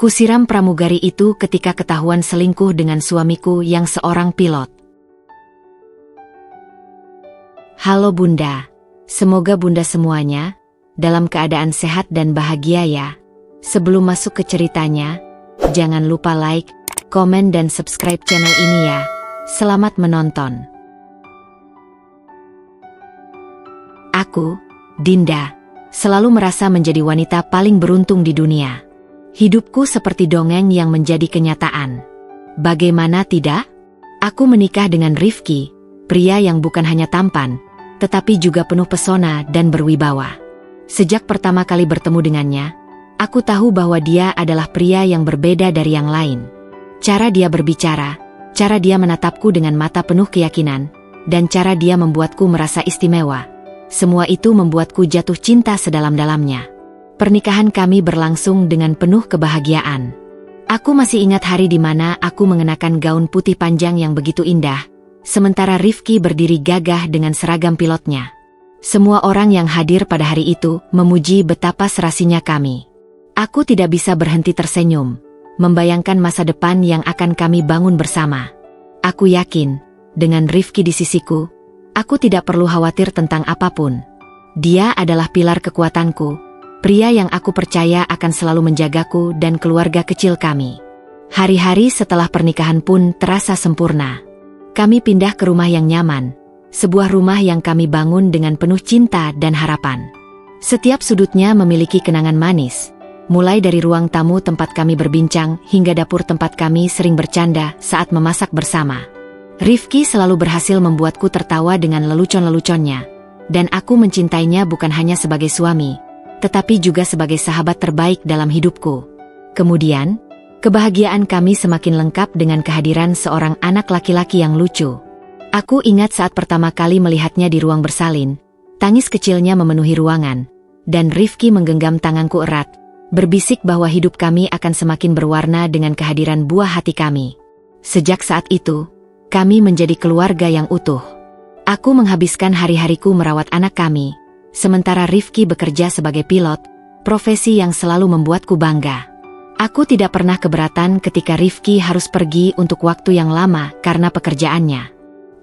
Kusiram pramugari itu ketika ketahuan selingkuh dengan suamiku yang seorang pilot. Halo Bunda, semoga Bunda semuanya dalam keadaan sehat dan bahagia ya. Sebelum masuk ke ceritanya, jangan lupa like, komen dan subscribe channel ini ya. Selamat menonton. Aku, Dinda, selalu merasa menjadi wanita paling beruntung di dunia. Hidupku seperti dongeng yang menjadi kenyataan. Bagaimana tidak? Aku menikah dengan Rifki, pria yang bukan hanya tampan, tetapi juga penuh pesona dan berwibawa. Sejak pertama kali bertemu dengannya, aku tahu bahwa dia adalah pria yang berbeda dari yang lain. Cara dia berbicara, cara dia menatapku dengan mata penuh keyakinan, dan cara dia membuatku merasa istimewa. Semua itu membuatku jatuh cinta sedalam-dalamnya. Pernikahan kami berlangsung dengan penuh kebahagiaan. Aku masih ingat hari di mana aku mengenakan gaun putih panjang yang begitu indah, sementara Rifki berdiri gagah dengan seragam pilotnya. Semua orang yang hadir pada hari itu memuji betapa serasinya kami. Aku tidak bisa berhenti tersenyum, membayangkan masa depan yang akan kami bangun bersama. Aku yakin, dengan Rifki di sisiku, aku tidak perlu khawatir tentang apapun. Dia adalah pilar kekuatanku, pria yang aku percaya akan selalu menjagaku dan keluarga kecil kami. Hari-hari setelah pernikahan pun terasa sempurna. Kami pindah ke rumah yang nyaman, sebuah rumah yang kami bangun dengan penuh cinta dan harapan. Setiap sudutnya memiliki kenangan manis, mulai dari ruang tamu tempat kami berbincang hingga dapur tempat kami sering bercanda saat memasak bersama. Rifki selalu berhasil membuatku tertawa dengan lelucon-leluconnya, dan aku mencintainya bukan hanya sebagai suami, tetapi juga sebagai sahabat terbaik dalam hidupku. Kemudian, kebahagiaan kami semakin lengkap dengan kehadiran seorang anak laki-laki yang lucu. Aku ingat saat pertama kali melihatnya di ruang bersalin, tangis kecilnya memenuhi ruangan, dan Rifki menggenggam tanganku erat, berbisik bahwa hidup kami akan semakin berwarna dengan kehadiran buah hati kami. Sejak saat itu, kami menjadi keluarga yang utuh. Aku menghabiskan hari-hariku merawat anak kami, sementara Rifki bekerja sebagai pilot, profesi yang selalu membuatku bangga. Aku tidak pernah keberatan ketika Rifki harus pergi untuk waktu yang lama karena pekerjaannya.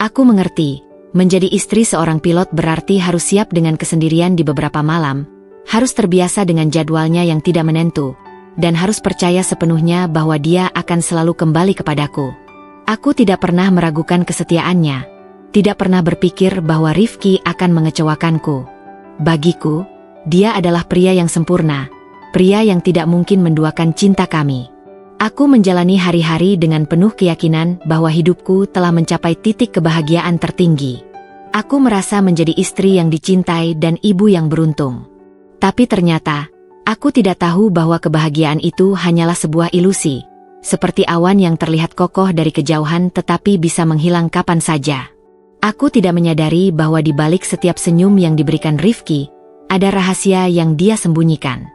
Aku mengerti, menjadi istri seorang pilot berarti harus siap dengan kesendirian di beberapa malam, harus terbiasa dengan jadwalnya yang tidak menentu, dan harus percaya sepenuhnya bahwa dia akan selalu kembali kepadaku. Aku tidak pernah meragukan kesetiaannya, tidak pernah berpikir bahwa Rifki akan mengecewakanku. Bagiku, dia adalah pria yang sempurna, pria yang tidak mungkin menduakan cinta kami. Aku menjalani hari-hari dengan penuh keyakinan bahwa hidupku telah mencapai titik kebahagiaan tertinggi. Aku merasa menjadi istri yang dicintai dan ibu yang beruntung. Tapi ternyata, aku tidak tahu bahwa kebahagiaan itu hanyalah sebuah ilusi, seperti awan yang terlihat kokoh dari kejauhan tetapi bisa menghilang kapan saja. Aku tidak menyadari bahwa di balik setiap senyum yang diberikan Rifki, ada rahasia yang dia sembunyikan.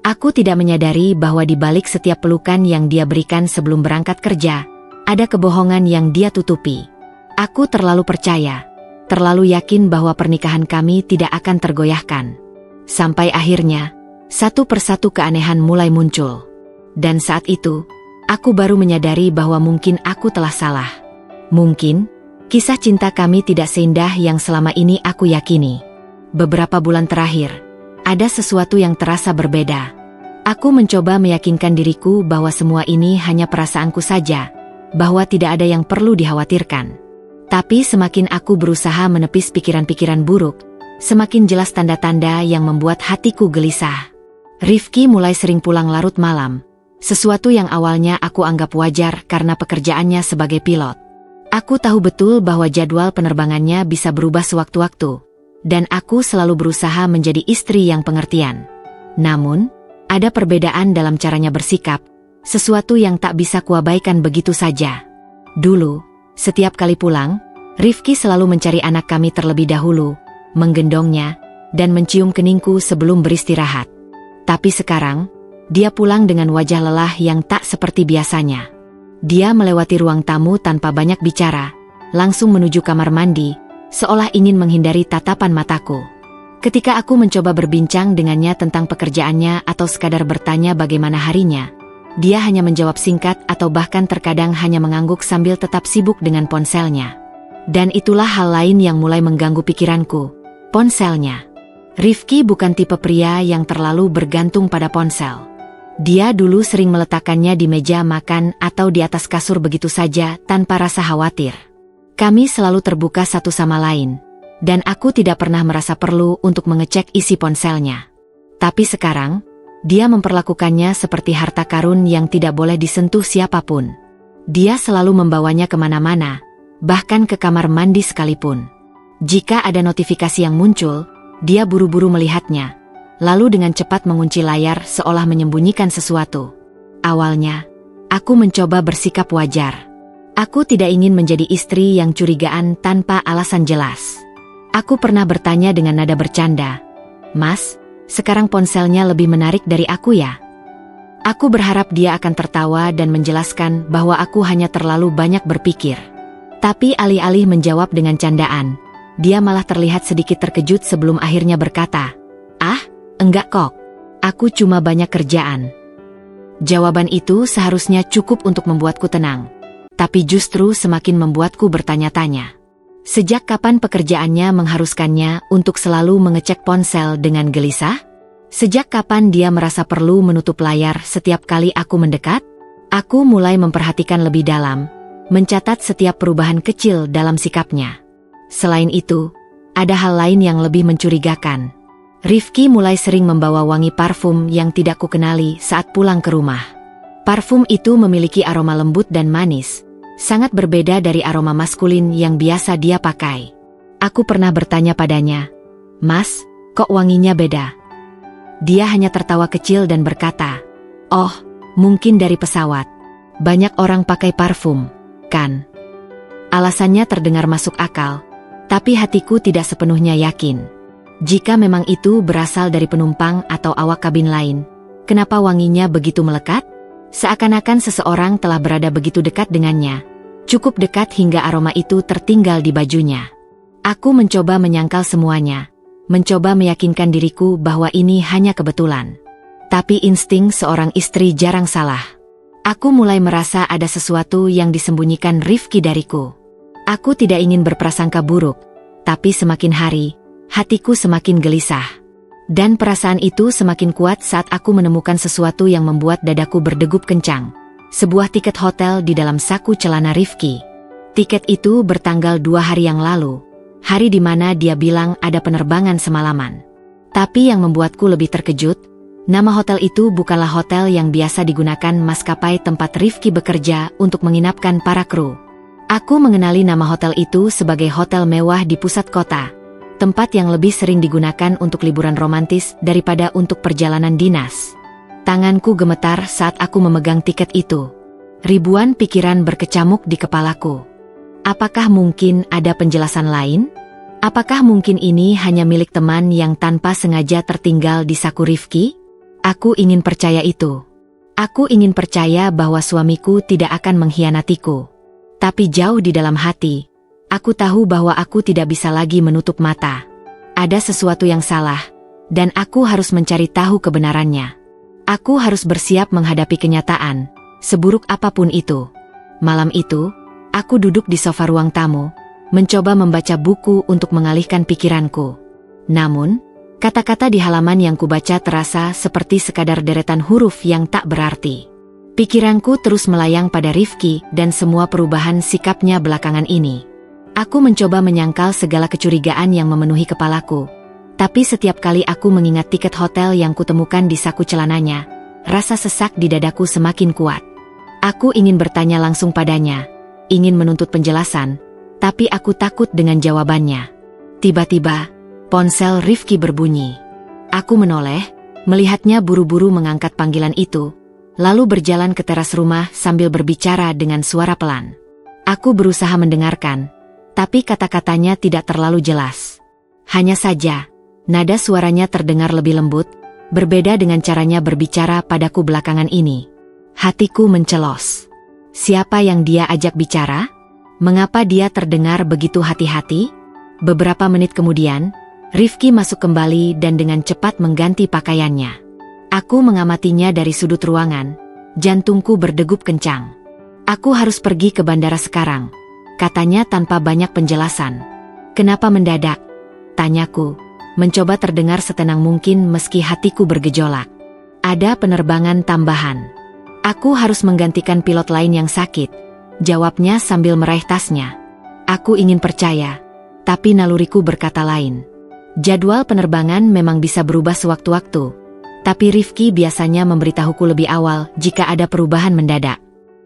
Aku tidak menyadari bahwa di balik setiap pelukan yang dia berikan sebelum berangkat kerja, ada kebohongan yang dia tutupi. Aku terlalu percaya, terlalu yakin bahwa pernikahan kami tidak akan tergoyahkan. Sampai akhirnya, satu persatu keanehan mulai muncul. Dan saat itu, aku baru menyadari bahwa mungkin aku telah salah. Mungkin, kisah cinta kami tidak seindah yang selama ini aku yakini. Beberapa bulan terakhir, ada sesuatu yang terasa berbeda. Aku mencoba meyakinkan diriku bahwa semua ini hanya perasaanku saja, bahwa tidak ada yang perlu dikhawatirkan. Tapi semakin aku berusaha menepis pikiran-pikiran buruk, semakin jelas tanda-tanda yang membuat hatiku gelisah. Rifki mulai sering pulang larut malam, sesuatu yang awalnya aku anggap wajar karena pekerjaannya sebagai pilot. Aku tahu betul bahwa jadwal penerbangannya bisa berubah sewaktu-waktu, dan aku selalu berusaha menjadi istri yang pengertian. Namun, ada perbedaan dalam caranya bersikap, sesuatu yang tak bisa kuabaikan begitu saja. Dulu, setiap kali pulang, Rifki selalu mencari anak kami terlebih dahulu, menggendongnya, dan mencium keningku sebelum beristirahat. Tapi sekarang, dia pulang dengan wajah lelah yang tak seperti biasanya. Dia melewati ruang tamu tanpa banyak bicara, langsung menuju kamar mandi, seolah ingin menghindari tatapan mataku. Ketika aku mencoba berbincang dengannya tentang pekerjaannya atau sekadar bertanya bagaimana harinya, dia hanya menjawab singkat atau bahkan terkadang hanya mengangguk sambil tetap sibuk dengan ponselnya. Dan itulah hal lain yang mulai mengganggu pikiranku, ponselnya. Rifki bukan tipe pria yang terlalu bergantung pada ponsel. Dia dulu sering meletakkannya di meja makan atau di atas kasur begitu saja tanpa rasa khawatir. Kami selalu terbuka satu sama lain, dan aku tidak pernah merasa perlu untuk mengecek isi ponselnya. Tapi sekarang, dia memperlakukannya seperti harta karun yang tidak boleh disentuh siapapun. Dia selalu membawanya kemana-mana, bahkan ke kamar mandi sekalipun. Jika ada notifikasi yang muncul, dia buru-buru melihatnya, lalu dengan cepat mengunci layar seolah menyembunyikan sesuatu. Awalnya, aku mencoba bersikap wajar. Aku tidak ingin menjadi istri yang curigaan tanpa alasan jelas. Aku pernah bertanya dengan nada bercanda, "Mas, sekarang ponselnya lebih menarik dari aku ya?" Aku berharap dia akan tertawa dan menjelaskan bahwa aku hanya terlalu banyak berpikir. Tapi alih-alih menjawab dengan candaan, dia malah terlihat sedikit terkejut sebelum akhirnya berkata, "Ah, enggak kok. Aku cuma banyak kerjaan." Jawaban itu seharusnya cukup untuk membuatku tenang. Tapi justru semakin membuatku bertanya-tanya. Sejak kapan pekerjaannya mengharuskannya untuk selalu mengecek ponsel dengan gelisah? Sejak kapan dia merasa perlu menutup layar setiap kali aku mendekat? Aku mulai memperhatikan lebih dalam, mencatat setiap perubahan kecil dalam sikapnya. Selain itu, ada hal lain yang lebih mencurigakan. Rifki mulai sering membawa wangi parfum yang tidak kukenali saat pulang ke rumah. Parfum itu memiliki aroma lembut dan manis, sangat berbeda dari aroma maskulin yang biasa dia pakai. Aku pernah bertanya padanya, "Mas, kok wanginya beda?" Dia hanya tertawa kecil dan berkata, "Oh, mungkin dari pesawat. Banyak orang pakai parfum, kan?" Alasannya terdengar masuk akal, tapi hatiku tidak sepenuhnya yakin. Jika memang itu berasal dari penumpang atau awak kabin lain, kenapa wanginya begitu melekat? Seakan-akan seseorang telah berada begitu dekat dengannya. Cukup dekat hingga aroma itu tertinggal di bajunya. Aku mencoba menyangkal semuanya, mencoba meyakinkan diriku bahwa ini hanya kebetulan. Tapi insting seorang istri jarang salah. Aku mulai merasa ada sesuatu yang disembunyikan Rifki dariku. Aku tidak ingin berprasangka buruk, tapi semakin hari, hatiku semakin gelisah. Dan perasaan itu semakin kuat saat aku menemukan sesuatu yang membuat dadaku berdegup kencang. Sebuah tiket hotel di dalam saku celana Rifki. Tiket itu bertanggal 2 hari yang lalu, hari di mana dia bilang ada penerbangan semalaman. Tapi yang membuatku lebih terkejut, nama hotel itu bukanlah hotel yang biasa digunakan maskapai tempat Rifki bekerja untuk menginapkan para kru. Aku mengenali nama hotel itu sebagai hotel mewah di pusat kota, tempat yang lebih sering digunakan untuk liburan romantis daripada untuk perjalanan dinas. Tanganku gemetar saat aku memegang tiket itu. Ribuan pikiran berkecamuk di kepalaku. Apakah mungkin ada penjelasan lain? Apakah mungkin ini hanya milik teman yang tanpa sengaja tertinggal di saku Rifki? Aku ingin percaya itu. Aku ingin percaya bahwa suamiku tidak akan mengkhianatiku. Tapi jauh di dalam hati, aku tahu bahwa aku tidak bisa lagi menutup mata. Ada sesuatu yang salah, dan aku harus mencari tahu kebenarannya. Aku harus bersiap menghadapi kenyataan, seburuk apapun itu. Malam itu, aku duduk di sofa ruang tamu, mencoba membaca buku untuk mengalihkan pikiranku. Namun, kata-kata di halaman yang kubaca terasa seperti sekadar deretan huruf yang tak berarti. Pikiranku terus melayang pada Rifki dan semua perubahan sikapnya belakangan ini. Aku mencoba menyangkal segala kecurigaan yang memenuhi kepalaku. Tapi setiap kali aku mengingat tiket hotel yang kutemukan di saku celananya, rasa sesak di dadaku semakin kuat. Aku ingin bertanya langsung padanya, ingin menuntut penjelasan, tapi aku takut dengan jawabannya. Tiba-tiba, ponsel Rifki berbunyi. Aku menoleh, melihatnya buru-buru mengangkat panggilan itu, lalu berjalan ke teras rumah sambil berbicara dengan suara pelan. Aku berusaha mendengarkan, tapi kata-katanya tidak terlalu jelas. Hanya saja, nada suaranya terdengar lebih lembut, berbeda dengan caranya berbicara padaku belakangan ini. Hatiku mencelos. Siapa yang dia ajak bicara? Mengapa dia terdengar begitu hati-hati? Beberapa menit kemudian, Rifki masuk kembali dan dengan cepat mengganti pakaiannya. Aku mengamatinya dari sudut ruangan, Jantungku berdegup kencang. Aku harus pergi ke bandara sekarang, katanya tanpa banyak penjelasan. Kenapa mendadak? Tanyaku, mencoba terdengar setenang mungkin meski hatiku bergejolak. Ada penerbangan tambahan. Aku harus menggantikan pilot lain yang sakit, jawabnya sambil meraih tasnya. Aku ingin percaya, tapi naluriku berkata lain. Jadwal penerbangan memang bisa berubah sewaktu-waktu, tapi Rifki biasanya memberitahuku lebih awal jika ada perubahan mendadak.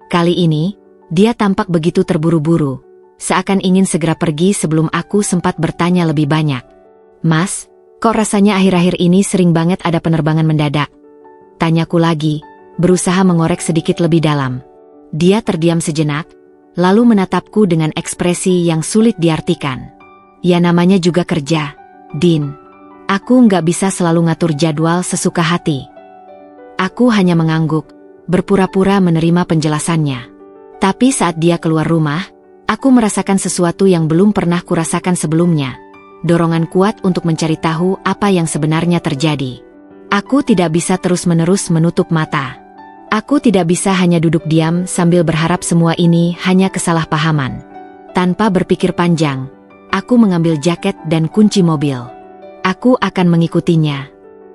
Kali ini, dia tampak begitu terburu-buru, seakan ingin segera pergi sebelum aku sempat bertanya lebih banyak. Mas, kok rasanya akhir-akhir ini sering banget ada penerbangan mendadak? Tanyaku lagi, berusaha mengorek sedikit lebih dalam. Dia terdiam sejenak, lalu menatapku dengan ekspresi yang sulit diartikan. Ya namanya juga kerja, Din. Aku nggak bisa selalu ngatur jadwal sesuka hati. Aku hanya mengangguk, berpura-pura menerima penjelasannya. Tapi saat dia keluar rumah, aku merasakan sesuatu yang belum pernah kurasakan sebelumnya. Dorongan kuat untuk mencari tahu apa yang sebenarnya terjadi. Aku tidak bisa terus-menerus menutup mata. Aku tidak bisa hanya duduk diam sambil berharap semua ini hanya kesalahpahaman. Tanpa berpikir panjang, aku mengambil jaket dan kunci mobil. Aku akan mengikutinya.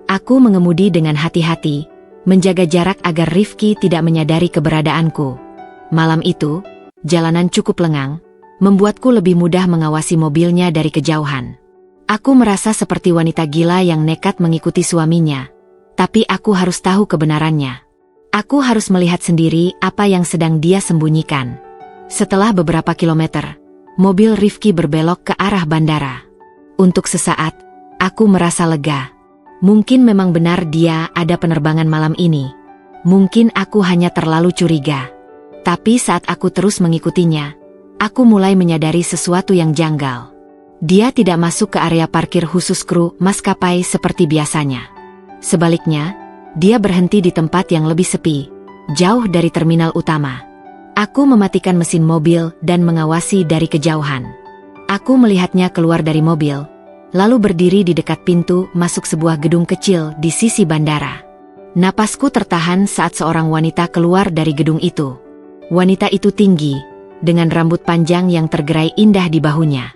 Aku mengemudi dengan hati-hati, menjaga jarak agar Rifki tidak menyadari keberadaanku. Malam itu, jalanan cukup lengang, membuatku lebih mudah mengawasi mobilnya dari kejauhan. Aku merasa seperti wanita gila yang nekat mengikuti suaminya, tapi aku harus tahu kebenarannya. Aku harus melihat sendiri apa yang sedang dia sembunyikan. Setelah beberapa kilometer, mobil Rifki berbelok ke arah bandara. Untuk sesaat, aku merasa lega. Mungkin memang benar dia ada penerbangan malam ini. Mungkin aku hanya terlalu curiga. Tapi saat aku terus mengikutinya, aku mulai menyadari sesuatu yang janggal. Dia tidak masuk ke area parkir khusus kru maskapai seperti biasanya. Sebaliknya, dia berhenti di tempat yang lebih sepi, jauh dari terminal utama. Aku mematikan mesin mobil dan mengawasi dari kejauhan. Aku melihatnya keluar dari mobil, lalu berdiri di dekat pintu masuk sebuah gedung kecil di sisi bandara. Napasku tertahan saat seorang wanita keluar dari gedung itu. Wanita itu tinggi, dengan rambut panjang yang tergerai indah di bahunya.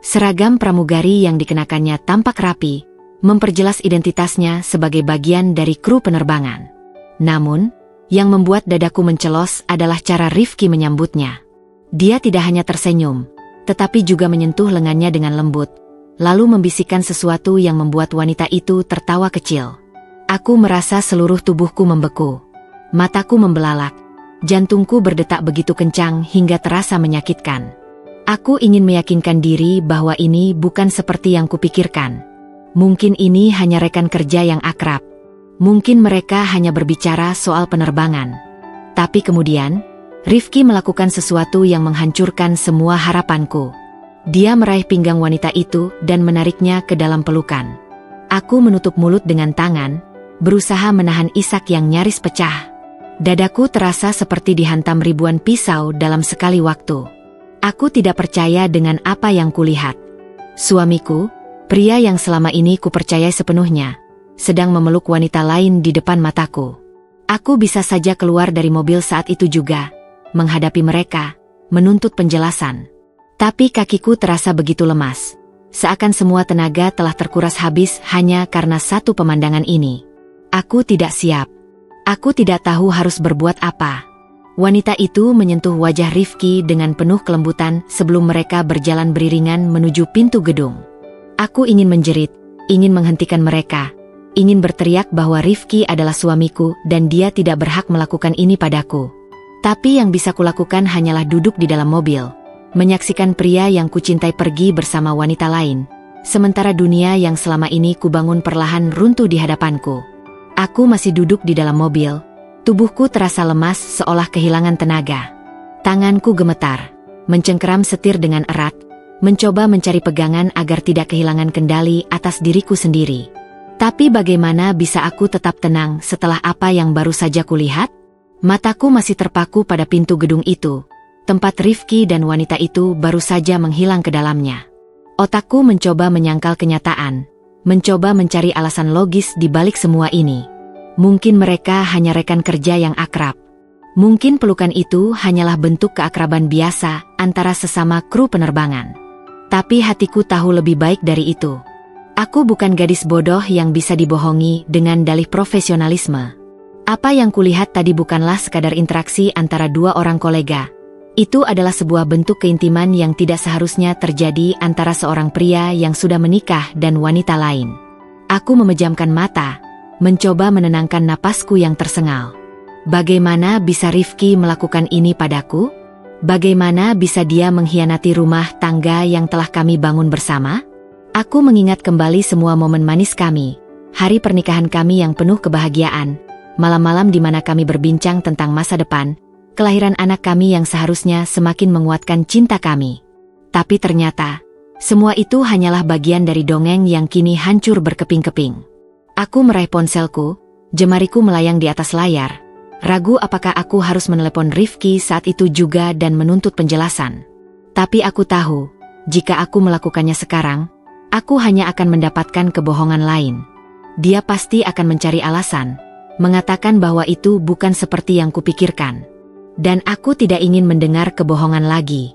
Seragam pramugari yang dikenakannya tampak rapi, memperjelas identitasnya sebagai bagian dari kru penerbangan. Namun, yang membuat dadaku mencelos adalah cara Rifki menyambutnya. Dia tidak hanya tersenyum, tetapi juga menyentuh lengannya dengan lembut, lalu membisikkan sesuatu yang membuat wanita itu tertawa kecil. Aku merasa seluruh tubuhku membeku. Mataku membelalak, jantungku berdetak begitu kencang hingga terasa menyakitkan. Aku ingin meyakinkan diri bahwa ini bukan seperti yang kupikirkan. Mungkin ini hanya rekan kerja yang akrab. Mungkin mereka hanya berbicara soal penerbangan. Tapi kemudian, Rifki melakukan sesuatu yang menghancurkan semua harapanku. Dia meraih pinggang wanita itu dan menariknya ke dalam pelukan. Aku menutup mulut dengan tangan, berusaha menahan isak yang nyaris pecah. Dadaku terasa seperti dihantam ribuan pisau dalam sekali waktu. Aku tidak percaya dengan apa yang kulihat. Suamiku, pria yang selama ini kupercayai sepenuhnya, sedang memeluk wanita lain di depan mataku. Aku bisa saja keluar dari mobil saat itu juga, menghadapi mereka, menuntut penjelasan. Tapi kakiku terasa begitu lemas, seakan semua tenaga telah terkuras habis hanya karena satu pemandangan ini. Aku tidak siap. Aku tidak tahu harus berbuat apa. Wanita itu menyentuh wajah Rifki dengan penuh kelembutan sebelum mereka berjalan beriringan menuju pintu gedung. Aku ingin menjerit, ingin menghentikan mereka, ingin berteriak bahwa Rifki adalah suamiku dan dia tidak berhak melakukan ini padaku. Tapi yang bisa kulakukan hanyalah duduk di dalam mobil, menyaksikan pria yang kucintai pergi bersama wanita lain, sementara dunia yang selama ini kubangun perlahan runtuh di hadapanku. Aku masih duduk di dalam mobil, tubuhku terasa lemas seolah kehilangan tenaga. Tanganku gemetar, mencengkeram setir dengan erat, mencoba mencari pegangan agar tidak kehilangan kendali atas diriku sendiri. Tapi bagaimana bisa aku tetap tenang setelah apa yang baru saja kulihat? Mataku masih terpaku pada pintu gedung itu, tempat Rifki dan wanita itu baru saja menghilang ke dalamnya. Otakku mencoba menyangkal kenyataan, mencoba mencari alasan logis di balik semua ini. Mungkin mereka hanya rekan kerja yang akrab. Mungkin pelukan itu hanyalah bentuk keakraban biasa antara sesama kru penerbangan. Tapi hatiku tahu lebih baik dari itu. Aku bukan gadis bodoh yang bisa dibohongi dengan dalih profesionalisme. Apa yang kulihat tadi bukanlah sekadar interaksi antara dua orang kolega. Itu adalah sebuah bentuk keintiman yang tidak seharusnya terjadi antara seorang pria yang sudah menikah dan wanita lain. Aku memejamkan mata, mencoba menenangkan napasku yang tersengal. Bagaimana bisa Rifki melakukan ini padaku? Bagaimana bisa dia mengkhianati rumah tangga yang telah kami bangun bersama? Aku mengingat kembali semua momen manis kami, hari pernikahan kami yang penuh kebahagiaan, malam-malam di mana kami berbincang tentang masa depan, kelahiran anak kami yang seharusnya semakin menguatkan cinta kami. Tapi ternyata, semua itu hanyalah bagian dari dongeng yang kini hancur berkeping-keping. Aku meraih ponselku, jemariku melayang di atas layar, ragu apakah aku harus menelepon Rifki saat itu juga dan menuntut penjelasan. Tapi aku tahu, jika aku melakukannya sekarang, aku hanya akan mendapatkan kebohongan lain. Dia pasti akan mencari alasan, mengatakan bahwa itu bukan seperti yang kupikirkan. Dan aku tidak ingin mendengar kebohongan lagi.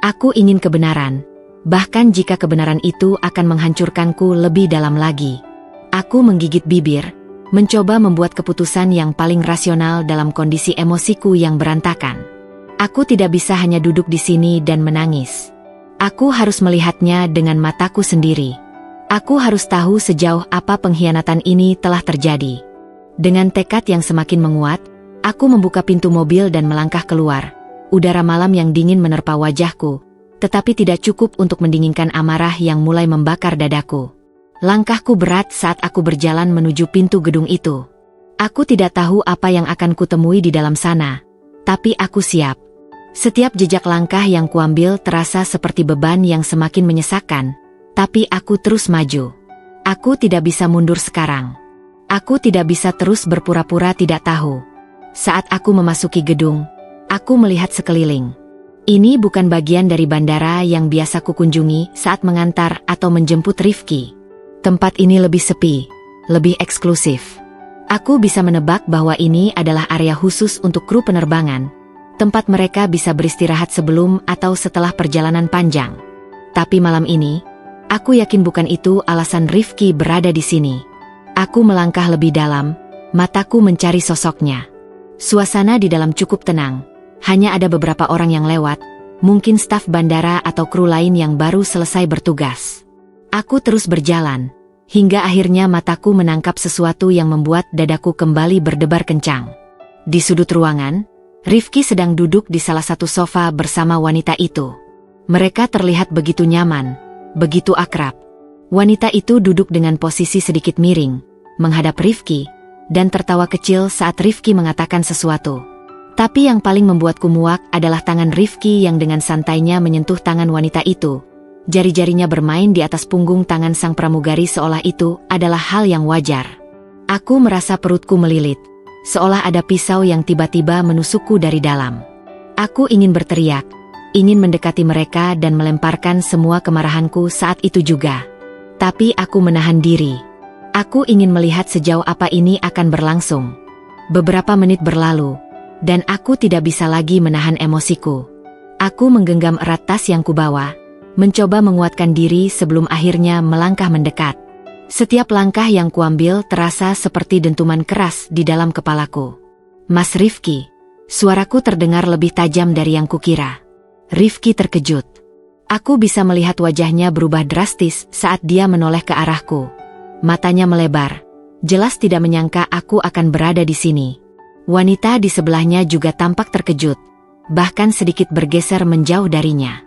Aku ingin kebenaran, bahkan jika kebenaran itu akan menghancurkanku lebih dalam lagi. Aku menggigit bibir, mencoba membuat keputusan yang paling rasional dalam kondisi emosiku yang berantakan. Aku tidak bisa hanya duduk di sini dan menangis. Aku harus melihatnya dengan mataku sendiri. Aku harus tahu sejauh apa pengkhianatan ini telah terjadi. Dengan tekad yang semakin menguat, aku membuka pintu mobil dan melangkah keluar. Udara malam yang dingin menerpa wajahku, tetapi tidak cukup untuk mendinginkan amarah yang mulai membakar dadaku. Langkahku berat saat aku berjalan menuju pintu gedung itu. Aku tidak tahu apa yang akan kutemui di dalam sana, tapi aku siap. Setiap jejak langkah yang kuambil terasa seperti beban yang semakin menyesakkan, tapi aku terus maju. Aku tidak bisa mundur sekarang. Aku tidak bisa terus berpura-pura tidak tahu. Saat aku memasuki gedung, aku melihat sekeliling. Ini bukan bagian dari bandara yang biasa kukunjungi saat mengantar atau menjemput Rifki. Tempat ini lebih sepi, lebih eksklusif. Aku bisa menebak bahwa ini adalah area khusus untuk kru penerbangan, tempat mereka bisa beristirahat sebelum atau setelah perjalanan panjang. Tapi malam ini, aku yakin bukan itu alasan Rifki berada di sini. Aku melangkah lebih dalam, mataku mencari sosoknya. Suasana di dalam cukup tenang, hanya ada beberapa orang yang lewat, mungkin staf bandara atau kru lain yang baru selesai bertugas. Aku terus berjalan, hingga akhirnya mataku menangkap sesuatu yang membuat dadaku kembali berdebar kencang. Di sudut ruangan, Rifki sedang duduk di salah satu sofa bersama wanita itu. Mereka terlihat begitu nyaman, begitu akrab. Wanita itu duduk dengan posisi sedikit miring, menghadap Rifki, dan tertawa kecil saat Rifki mengatakan sesuatu. Tapi yang paling membuatku muak adalah tangan Rifki yang dengan santainya menyentuh tangan wanita itu. Jari-jarinya bermain di atas punggung tangan sang pramugari seolah itu adalah hal yang wajar. Aku merasa perutku melilit, seolah ada pisau yang tiba-tiba menusukku dari dalam. Aku ingin berteriak, ingin mendekati mereka dan melemparkan semua kemarahanku saat itu juga. Tapi aku menahan diri. Aku ingin melihat sejauh apa ini akan berlangsung. Beberapa menit berlalu, dan aku tidak bisa lagi menahan emosiku. Aku menggenggam erat tas yang kubawa, mencoba menguatkan diri sebelum akhirnya melangkah mendekat. Setiap langkah yang kuambil terasa seperti dentuman keras di dalam kepalaku. Mas Rifki, suaraku terdengar lebih tajam dari yang kukira. Rifki terkejut. Aku bisa melihat wajahnya berubah drastis saat dia menoleh ke arahku. Matanya melebar, jelas tidak menyangka aku akan berada di sini. Wanita di sebelahnya juga tampak terkejut, bahkan sedikit bergeser menjauh darinya.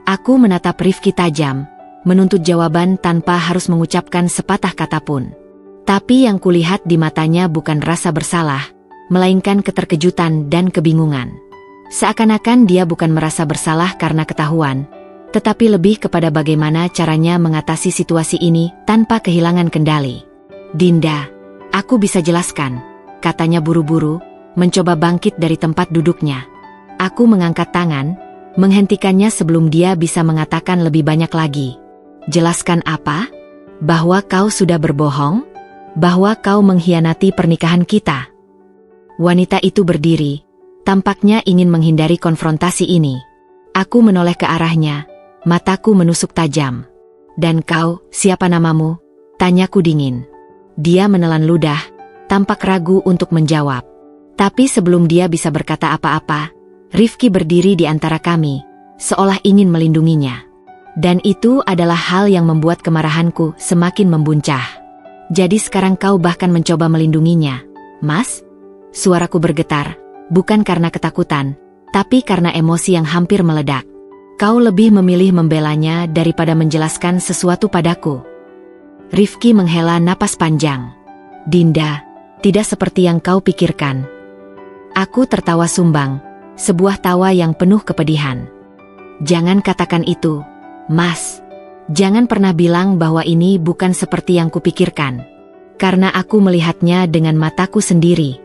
Aku menatap Rifki tajam, menuntut jawaban tanpa harus mengucapkan sepatah kata pun. Tapi yang kulihat di matanya bukan rasa bersalah, melainkan keterkejutan dan kebingungan. Seakan-akan dia bukan merasa bersalah karena ketahuan, tetapi lebih kepada bagaimana caranya mengatasi situasi ini tanpa kehilangan kendali. Dinda, aku bisa jelaskan, katanya buru-buru, mencoba bangkit dari tempat duduknya. Aku mengangkat tangan, menghentikannya sebelum dia bisa mengatakan lebih banyak lagi. Jelaskan apa? Bahwa kau sudah berbohong? Bahwa kau mengkhianati pernikahan kita? Wanita itu berdiri, tampaknya ingin menghindari konfrontasi ini. Aku menoleh ke arahnya, mataku menusuk tajam. "Dan kau, siapa namamu?" tanyaku dingin. Dia menelan ludah, tampak ragu untuk menjawab. Tapi sebelum dia bisa berkata apa-apa, Rifki berdiri di antara kami, seolah ingin melindunginya. Dan itu adalah hal yang membuat kemarahanku semakin membuncah. "Jadi sekarang kau bahkan mencoba melindunginya, Mas?" Suaraku bergetar, bukan karena ketakutan, tapi karena emosi yang hampir meledak. "Kau lebih memilih membelanya daripada menjelaskan sesuatu padaku." Rifki menghela napas panjang. "Dinda, tidak seperti yang kau pikirkan." Aku tertawa sumbang, sebuah tawa yang penuh kepedihan. "Jangan katakan itu, Mas. Jangan pernah bilang bahwa ini bukan seperti yang kupikirkan. Karena aku melihatnya dengan mataku sendiri."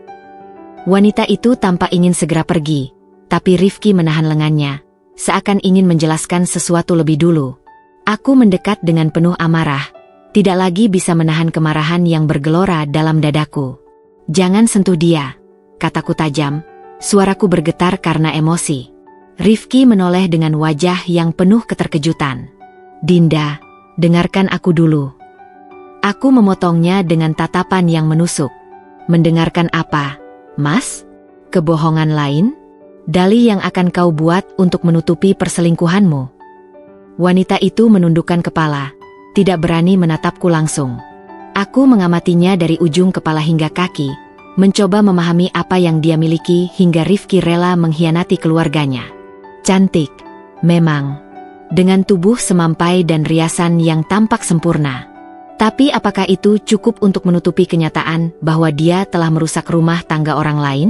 Wanita itu tampak ingin segera pergi, tapi Rifki menahan lengannya, seakan ingin menjelaskan sesuatu lebih dulu. Aku mendekat dengan penuh amarah, tidak lagi bisa menahan kemarahan yang bergelora dalam dadaku. "Jangan sentuh dia," kataku tajam, suaraku bergetar karena emosi. Rifki menoleh dengan wajah yang penuh keterkejutan. "Dinda, dengarkan aku dulu." Aku memotongnya dengan tatapan yang menusuk. "Mendengarkan apa, Mas? Kebohongan lain? Dalih yang akan kau buat untuk menutupi perselingkuhanmu?" Wanita itu menundukkan kepala, tidak berani menatapku langsung. Aku mengamatinya dari ujung kepala hingga kaki, mencoba memahami apa yang dia miliki hingga Rifki rela mengkhianati keluarganya. Cantik, memang. Dengan tubuh semampai dan riasan yang tampak sempurna. Tapi apakah itu cukup untuk menutupi kenyataan bahwa dia telah merusak rumah tangga orang lain?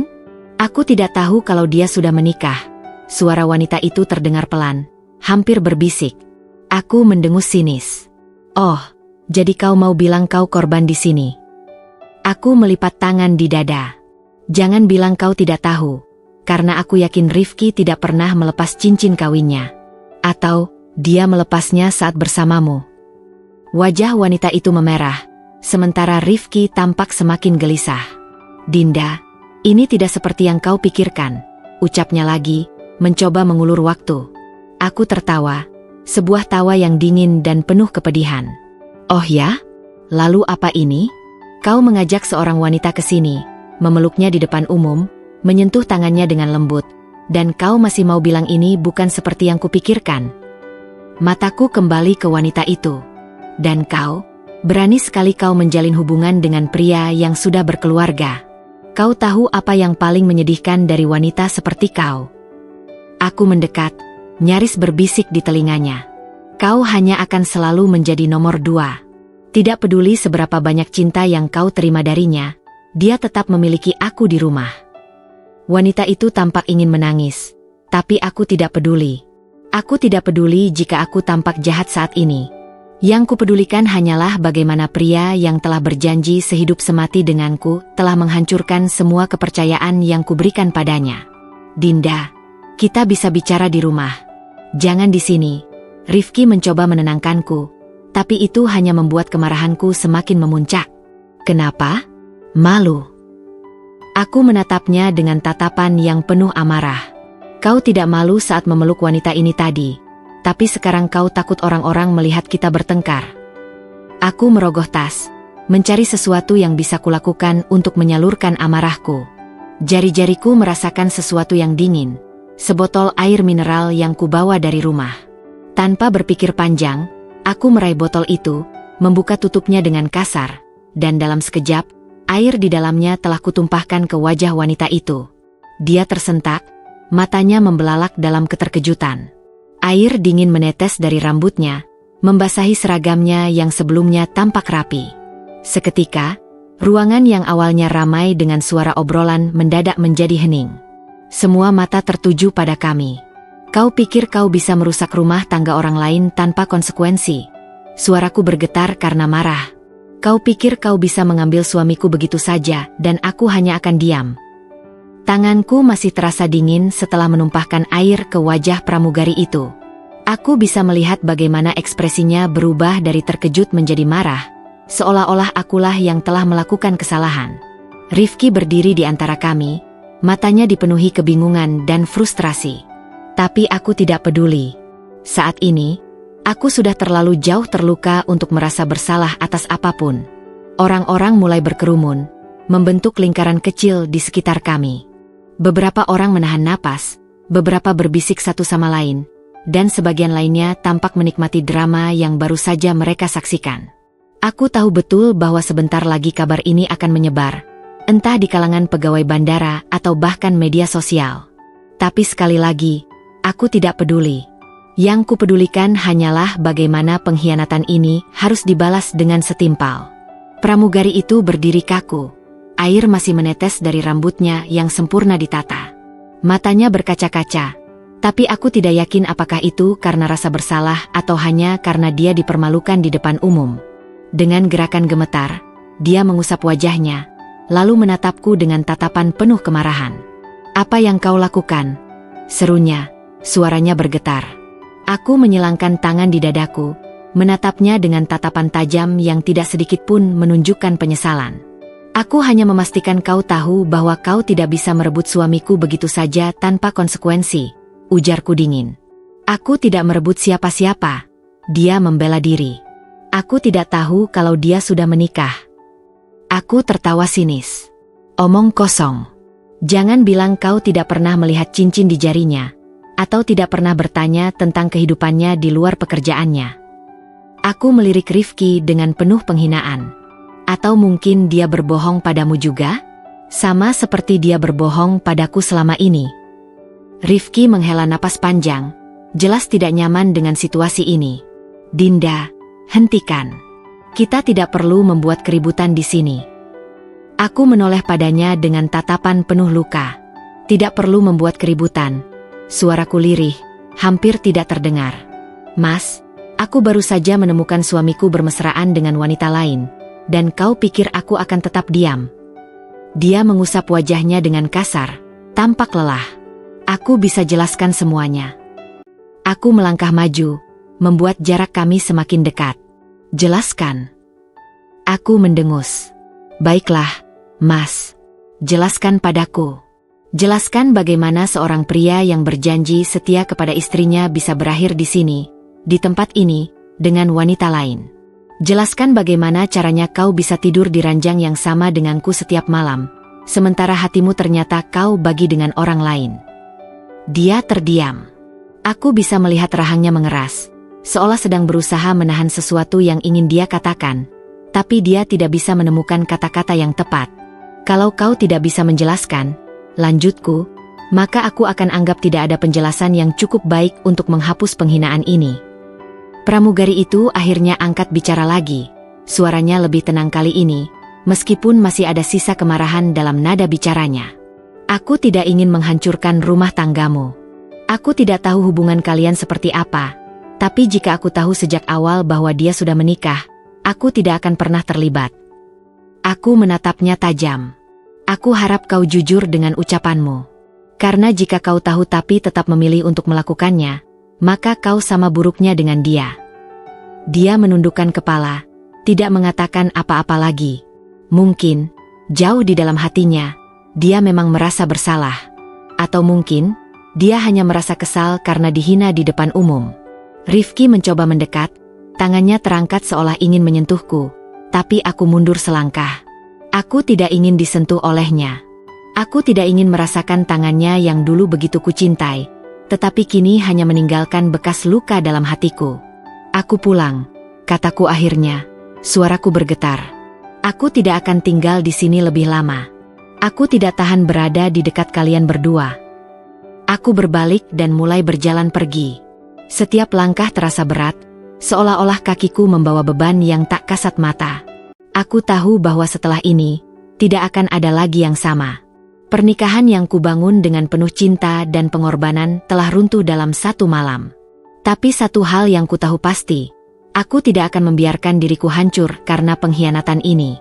Aku tidak tahu kalau dia sudah menikah. Suara wanita itu terdengar pelan, hampir berbisik. Aku mendengus sinis. "Oh, jadi kau mau bilang kau korban di sini?" Aku melipat tangan di dada. "Jangan bilang kau tidak tahu, karena aku yakin Rifki tidak pernah melepas cincin kawinnya. Atau, dia melepasnya saat bersamamu." Wajah wanita itu memerah, sementara Rifki tampak semakin gelisah. "Dinda, ini tidak seperti yang kau pikirkan," ucapnya lagi, mencoba mengulur waktu. Aku tertawa, sebuah tawa yang dingin dan penuh kepedihan. "Oh ya? Lalu apa ini? Kau mengajak seorang wanita ke sini, memeluknya di depan umum, menyentuh tangannya dengan lembut, dan kau masih mau bilang ini bukan seperti yang kupikirkan?" Mataku kembali ke wanita itu. "Dan kau, berani sekali kau menjalin hubungan dengan pria yang sudah berkeluarga. Kau tahu apa yang paling menyedihkan dari wanita seperti kau?" Aku mendekat, nyaris berbisik di telinganya. "Kau hanya akan selalu menjadi nomor 2. Tidak peduli seberapa banyak cinta yang kau terima darinya, dia tetap memiliki aku di rumah." Wanita itu tampak ingin menangis, tapi aku tidak peduli. Aku tidak peduli jika aku tampak jahat saat ini. Yang kupedulikan hanyalah bagaimana pria yang telah berjanji sehidup semati denganku telah menghancurkan semua kepercayaan yang kuberikan padanya. "Dinda, kita bisa bicara di rumah. Jangan di sini." Rifki mencoba menenangkanku, tapi itu hanya membuat kemarahanku semakin memuncak. "Kenapa? Malu?" Aku menatapnya dengan tatapan yang penuh amarah. "Kau tidak malu saat memeluk wanita ini tadi, tapi sekarang kau takut orang-orang melihat kita bertengkar." Aku merogoh tas, mencari sesuatu yang bisa kulakukan untuk menyalurkan amarahku. Jari-jariku merasakan sesuatu yang dingin, sebotol air mineral yang kubawa dari rumah. Tanpa berpikir panjang, aku meraih botol itu, membuka tutupnya dengan kasar, dan dalam sekejap, air di dalamnya telah kutumpahkan ke wajah wanita itu. Dia tersentak, matanya membelalak dalam keterkejutan. Air dingin menetes dari rambutnya, membasahi seragamnya yang sebelumnya tampak rapi. Seketika, ruangan yang awalnya ramai dengan suara obrolan mendadak menjadi hening. Semua mata tertuju pada kami. "Kau pikir kau bisa merusak rumah tangga orang lain tanpa konsekuensi?" Suaraku bergetar karena marah. "Kau pikir kau bisa mengambil suamiku begitu saja dan aku hanya akan diam?" Tanganku masih terasa dingin setelah menumpahkan air ke wajah pramugari itu. Aku bisa melihat bagaimana ekspresinya berubah dari terkejut menjadi marah, seolah-olah akulah yang telah melakukan kesalahan. Rifki berdiri di antara kami, Matanya dipenuhi kebingungan dan frustrasi. Tapi aku tidak peduli. Saat ini, aku sudah terlalu jauh terluka untuk merasa bersalah atas apapun. Orang-orang mulai berkerumun, membentuk lingkaran kecil di sekitar kami. Beberapa orang menahan napas, beberapa berbisik satu sama lain, dan sebagian lainnya tampak menikmati drama yang baru saja mereka saksikan. Aku tahu betul bahwa sebentar lagi kabar ini akan menyebar, entah di kalangan pegawai bandara atau bahkan media sosial. Tapi sekali lagi, aku tidak peduli. Yang kupedulikan hanyalah bagaimana pengkhianatan ini harus dibalas dengan setimpal. Pramugari itu berdiri kaku. Air masih menetes dari rambutnya yang sempurna ditata. Matanya berkaca-kaca. Tapi aku tidak yakin apakah itu karena rasa bersalah atau hanya karena dia dipermalukan di depan umum. Dengan gerakan gemetar, dia mengusap wajahnya, lalu menatapku dengan tatapan penuh kemarahan. "Apa yang kau lakukan?" serunya, suaranya bergetar. Aku menyilangkan tangan di dadaku, menatapnya dengan tatapan tajam yang tidak sedikit pun menunjukkan penyesalan. "Aku hanya memastikan kau tahu bahwa kau tidak bisa merebut suamiku begitu saja tanpa konsekuensi," ujarku dingin. "Aku tidak merebut siapa-siapa." Dia membela diri. "Aku tidak tahu kalau dia sudah menikah." Aku tertawa sinis. "Omong kosong. Jangan bilang kau tidak pernah melihat cincin di jarinya, atau tidak pernah bertanya tentang kehidupannya di luar pekerjaannya." Aku melirik Rifki dengan penuh penghinaan. "Atau mungkin dia berbohong padamu juga? Sama seperti dia berbohong padaku selama ini." Rifki menghela napas panjang, jelas tidak nyaman dengan situasi ini. "Dinda, hentikan. Kita tidak perlu membuat keributan di sini." Aku menoleh padanya dengan tatapan penuh luka. "Tidak perlu membuat keributan." Suaraku lirih, hampir tidak terdengar. "Mas, aku baru saja menemukan suamiku bermesraan dengan wanita lain. Dan kau pikir aku akan tetap diam?" Dia mengusap wajahnya dengan kasar, tampak lelah. "Aku bisa jelaskan semuanya." Aku melangkah maju, membuat jarak kami semakin dekat. "Jelaskan." Aku mendengus. "Baiklah, Mas. Jelaskan padaku. Jelaskan bagaimana seorang pria yang berjanji setia kepada istrinya bisa berakhir di sini, di tempat ini, dengan wanita lain. Jelaskan bagaimana caranya kau bisa tidur di ranjang yang sama denganku setiap malam, sementara hatimu ternyata kau bagi dengan orang lain." Dia terdiam. Aku bisa melihat rahangnya mengeras, seolah sedang berusaha menahan sesuatu yang ingin dia katakan, tapi dia tidak bisa menemukan kata-kata yang tepat. "Kalau kau tidak bisa menjelaskan," lanjutku, "maka aku akan anggap tidak ada penjelasan yang cukup baik untuk menghapus penghinaan ini." Pramugari itu akhirnya angkat bicara lagi. Suaranya lebih tenang kali ini, meskipun masih ada sisa kemarahan dalam nada bicaranya. "Aku tidak ingin menghancurkan rumah tanggamu. Aku tidak tahu hubungan kalian seperti apa, tapi jika aku tahu sejak awal bahwa dia sudah menikah, aku tidak akan pernah terlibat." Aku menatapnya tajam. "Aku harap kau jujur dengan ucapanmu. Karena jika kau tahu tapi tetap memilih untuk melakukannya, maka kau sama buruknya dengan dia." Dia menundukkan kepala, tidak mengatakan apa-apa lagi. Mungkin, jauh di dalam hatinya, dia memang merasa bersalah. Atau mungkin, dia hanya merasa kesal karena dihina di depan umum. Rifki mencoba mendekat, tangannya terangkat seolah ingin menyentuhku, tapi aku mundur selangkah. Aku tidak ingin disentuh olehnya. Aku tidak ingin merasakan tangannya yang dulu begitu kucintai, tetapi kini hanya meninggalkan bekas luka dalam hatiku. "Aku pulang," kataku akhirnya. Suaraku bergetar. "Aku tidak akan tinggal di sini lebih lama. Aku tidak tahan berada di dekat kalian berdua." Aku berbalik dan mulai berjalan pergi. Setiap langkah terasa berat, seolah-olah kakiku membawa beban yang tak kasat mata. Aku tahu bahwa setelah ini, tidak akan ada lagi yang sama. Pernikahan yang kubangun dengan penuh cinta dan pengorbanan telah runtuh dalam satu malam. Tapi satu hal yang ku tahu pasti, aku tidak akan membiarkan diriku hancur karena pengkhianatan ini.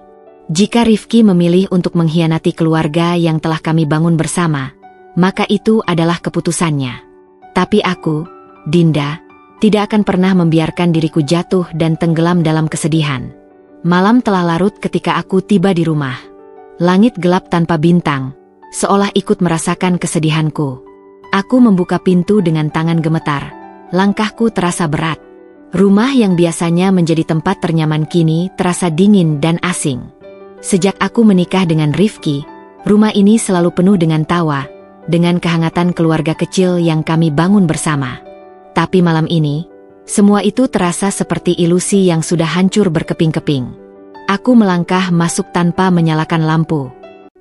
Jika Rifki memilih untuk mengkhianati keluarga yang telah kami bangun bersama, maka itu adalah keputusannya. Tapi aku, Dinda, tidak akan pernah membiarkan diriku jatuh dan tenggelam dalam kesedihan. Malam telah larut ketika aku tiba di rumah. Langit gelap tanpa bintang, seolah ikut merasakan kesedihanku. Aku membuka pintu dengan tangan gemetar. Langkahku terasa berat. Rumah yang biasanya menjadi tempat ternyaman kini terasa dingin dan asing. Sejak aku menikah dengan Rifki, rumah ini selalu penuh dengan tawa, dengan kehangatan keluarga kecil yang kami bangun bersama. Tapi malam ini, semua itu terasa seperti ilusi yang sudah hancur berkeping-keping. Aku melangkah masuk tanpa menyalakan lampu.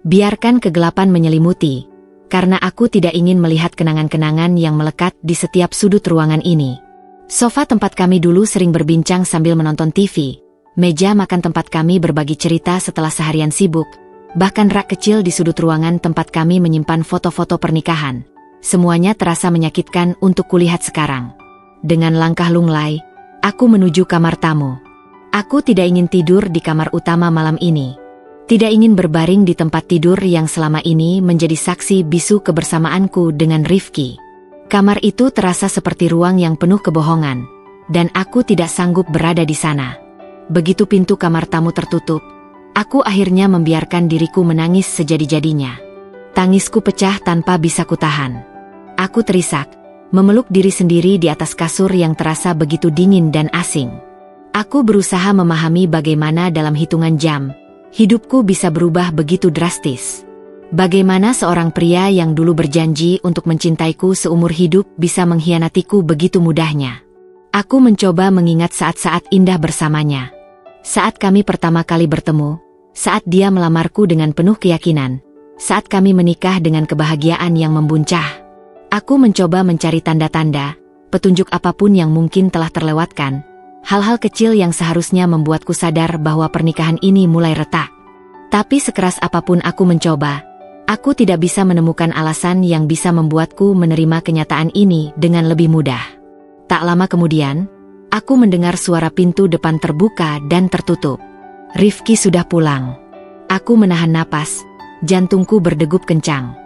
Biarkan kegelapan menyelimuti, karena aku tidak ingin melihat kenangan-kenangan yang melekat di setiap sudut ruangan ini. Sofa tempat kami dulu sering berbincang sambil menonton TV, meja makan tempat kami berbagi cerita setelah seharian sibuk, bahkan rak kecil di sudut ruangan tempat kami menyimpan foto-foto pernikahan. Semuanya terasa menyakitkan untuk kulihat sekarang. Dengan langkah lunglai, aku menuju kamar tamu. Aku tidak ingin tidur di kamar utama malam ini. Tidak ingin berbaring di tempat tidur yang selama ini menjadi saksi bisu kebersamaanku dengan Rifki. Kamar itu terasa seperti ruang yang penuh kebohongan, dan aku tidak sanggup berada di sana. Begitu pintu kamar tamu tertutup, aku akhirnya membiarkan diriku menangis sejadi-jadinya. Tangisku pecah tanpa bisa kutahan. Aku terisak, memeluk diri sendiri di atas kasur yang terasa begitu dingin dan asing. Aku berusaha memahami bagaimana dalam hitungan jam, hidupku bisa berubah begitu drastis. Bagaimana seorang pria yang dulu berjanji untuk mencintaiku seumur hidup bisa mengkhianatiku begitu mudahnya. Aku mencoba mengingat saat-saat indah bersamanya. Saat kami pertama kali bertemu, saat dia melamarku dengan penuh keyakinan, saat kami menikah dengan kebahagiaan yang membuncah. Aku mencoba mencari tanda-tanda, petunjuk apapun yang mungkin telah terlewatkan, hal-hal kecil yang seharusnya membuatku sadar bahwa pernikahan ini mulai retak. Tapi sekeras apapun aku mencoba, aku tidak bisa menemukan alasan yang bisa membuatku menerima kenyataan ini dengan lebih mudah. Tak lama kemudian, aku mendengar suara pintu depan terbuka dan tertutup. Rifki sudah pulang. Aku menahan napas, jantungku berdegup kencang.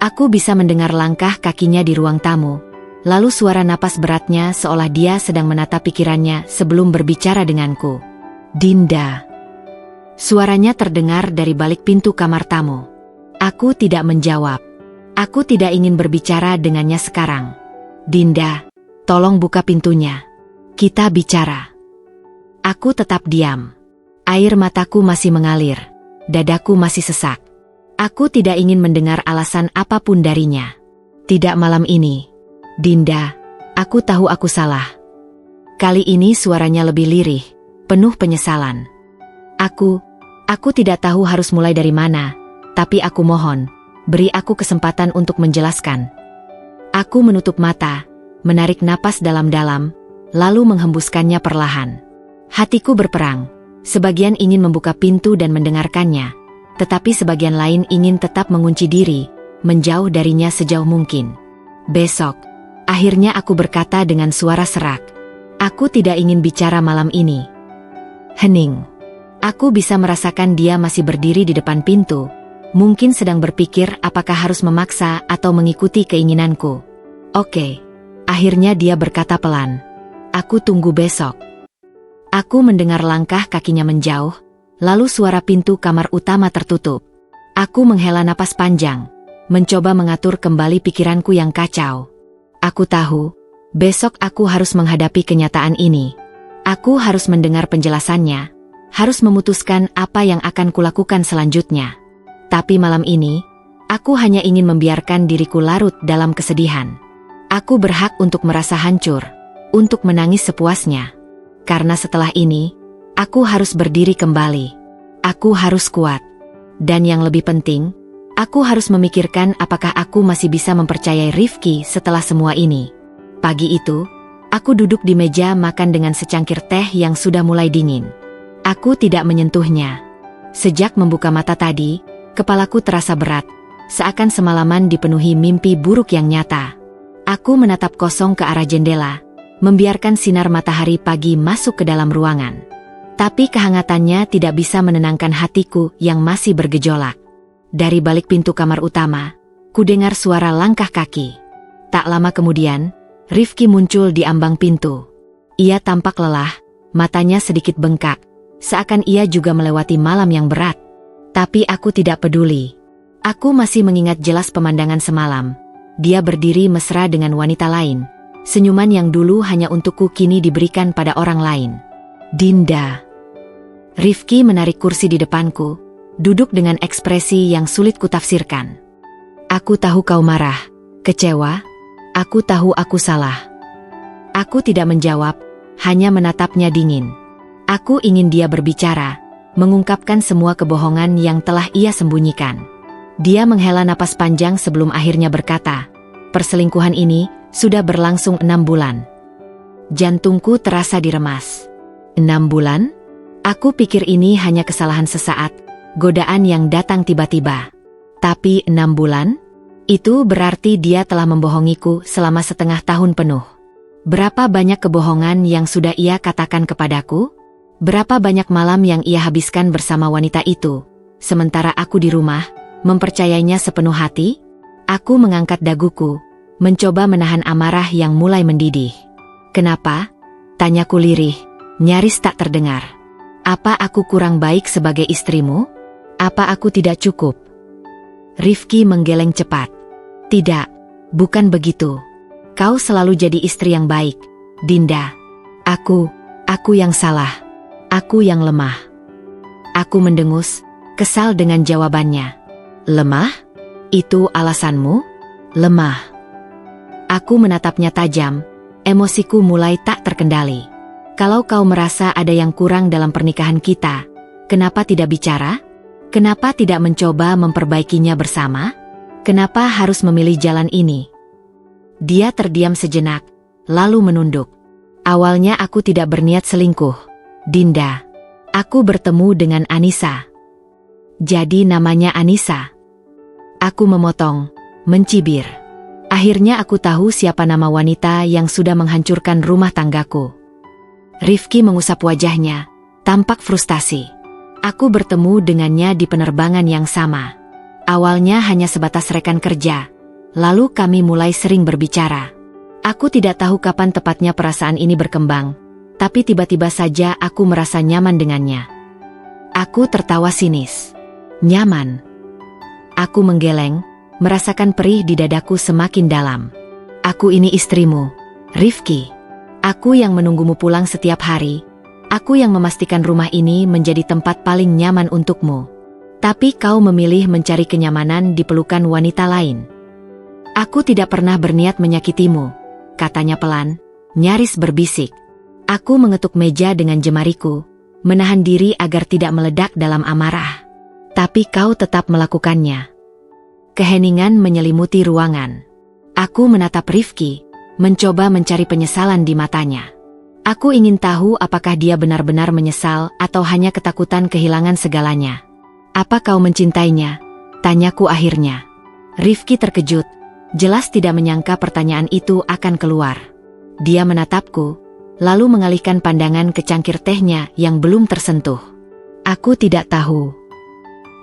Aku bisa mendengar langkah kakinya di ruang tamu. Lalu suara napas beratnya seolah dia sedang menata pikirannya sebelum berbicara denganku. Dinda. Suaranya terdengar dari balik pintu kamar tamu. Aku tidak menjawab. Aku tidak ingin berbicara dengannya sekarang. Dinda, tolong buka pintunya. Kita bicara. Aku tetap diam. Air mataku masih mengalir. Dadaku masih sesak. Aku tidak ingin mendengar alasan apapun darinya. Tidak malam ini. Dinda, aku tahu aku salah. Kali ini suaranya lebih lirih, penuh penyesalan. Aku tidak tahu harus mulai dari mana, tapi aku mohon, beri aku kesempatan untuk menjelaskan. Aku menutup mata, menarik napas dalam-dalam, lalu menghembuskannya perlahan. Hatiku berperang, sebagian ingin membuka pintu dan mendengarkannya, tetapi sebagian lain ingin tetap mengunci diri, menjauh darinya sejauh mungkin. Besok. Akhirnya aku berkata dengan suara serak. Aku tidak ingin bicara malam ini. Hening. Aku bisa merasakan dia masih berdiri di depan pintu. Mungkin sedang berpikir apakah harus memaksa atau mengikuti keinginanku. Oke. Akhirnya dia berkata pelan. Aku tunggu besok. Aku mendengar langkah kakinya menjauh. Lalu suara pintu kamar utama tertutup. Aku menghela napas panjang. Mencoba mengatur kembali pikiranku yang kacau. Aku tahu, besok aku harus menghadapi kenyataan ini. Aku harus mendengar penjelasannya, harus memutuskan apa yang akan kulakukan selanjutnya. Tapi malam ini, aku hanya ingin membiarkan diriku larut dalam kesedihan. Aku berhak untuk merasa hancur, untuk menangis sepuasnya. Karena setelah ini, aku harus berdiri kembali. Aku harus kuat. Dan yang lebih penting, aku harus memikirkan apakah aku masih bisa mempercayai Rifki setelah semua ini. Pagi itu, aku duduk di meja makan dengan secangkir teh yang sudah mulai dingin. Aku tidak menyentuhnya. Sejak membuka mata tadi, kepalaku terasa berat, seakan semalaman dipenuhi mimpi buruk yang nyata. Aku menatap kosong ke arah jendela, membiarkan sinar matahari pagi masuk ke dalam ruangan. Tapi kehangatannya tidak bisa menenangkan hatiku yang masih bergejolak. Dari balik pintu kamar utama, kudengar suara langkah kaki. Tak lama kemudian, Rifki muncul di ambang pintu. Ia tampak lelah, matanya sedikit bengkak, seakan ia juga melewati malam yang berat. Tapi aku tidak peduli. Aku masih mengingat jelas pemandangan semalam. Dia berdiri mesra dengan wanita lain. Senyuman yang dulu hanya untukku kini diberikan pada orang lain. Dinda. Rifki menarik kursi di depanku, duduk dengan ekspresi yang sulit kutafsirkan. Aku tahu kau marah, kecewa. Aku tahu aku salah. Aku tidak menjawab, hanya menatapnya dingin. Aku ingin dia berbicara, mengungkapkan semua kebohongan yang telah ia sembunyikan. Dia menghela napas panjang sebelum akhirnya berkata, perselingkuhan ini sudah berlangsung 6 bulan. Jantungku terasa diremas. 6 bulan? Aku pikir ini hanya kesalahan sesaat, godaan yang datang tiba-tiba. Tapi 6 bulan? Itu berarti dia telah membohongiku selama setengah tahun penuh. Berapa banyak kebohongan yang sudah ia katakan kepadaku? Berapa banyak malam yang ia habiskan bersama wanita itu, sementara aku di rumah, mempercayainya sepenuh hati? Aku mengangkat daguku, mencoba menahan amarah yang mulai mendidih. Kenapa? Tanyaku lirih, nyaris tak terdengar. Apa aku kurang baik sebagai istrimu? Apa aku tidak cukup? Rifki menggeleng cepat. Tidak, bukan begitu. Kau selalu jadi istri yang baik, Dinda. Aku yang salah. Aku yang lemah. Aku mendengus, kesal dengan jawabannya. Lemah? Itu alasanmu? Lemah. Aku menatapnya tajam, emosiku mulai tak terkendali. Kalau kau merasa ada yang kurang dalam pernikahan kita, kenapa tidak bicara? Kenapa tidak mencoba memperbaikinya bersama? Kenapa harus memilih jalan ini? Dia terdiam sejenak, lalu menunduk. Awalnya aku tidak berniat selingkuh, Dinda. Aku bertemu dengan Anissa. Jadi namanya Anissa. Aku memotong, mencibir. Akhirnya aku tahu siapa nama wanita yang sudah menghancurkan rumah tanggaku. Rifki mengusap wajahnya, tampak frustasi. Aku bertemu dengannya di penerbangan yang sama. Awalnya hanya sebatas rekan kerja, lalu kami mulai sering berbicara. Aku tidak tahu kapan tepatnya perasaan ini berkembang, tapi tiba-tiba saja aku merasa nyaman dengannya. Aku tertawa sinis. Nyaman. Aku menggeleng, merasakan perih di dadaku semakin dalam. Aku ini istrimu, Rifki. Aku yang menunggumu pulang setiap hari. Aku yang memastikan rumah ini menjadi tempat paling nyaman untukmu. Tapi kau memilih mencari kenyamanan di pelukan wanita lain. Aku tidak pernah berniat menyakitimu, katanya pelan, nyaris berbisik. Aku mengetuk meja dengan jemariku, menahan diri agar tidak meledak dalam amarah. Tapi kau tetap melakukannya. Keheningan menyelimuti ruangan. Aku menatap Rifki, mencoba mencari penyesalan di matanya. Aku ingin tahu apakah dia benar-benar menyesal atau hanya ketakutan kehilangan segalanya. Apa kau mencintainya? Tanyaku akhirnya. Rifki terkejut, jelas tidak menyangka pertanyaan itu akan keluar. Dia menatapku, lalu mengalihkan pandangan ke cangkir tehnya yang belum tersentuh. Aku tidak tahu.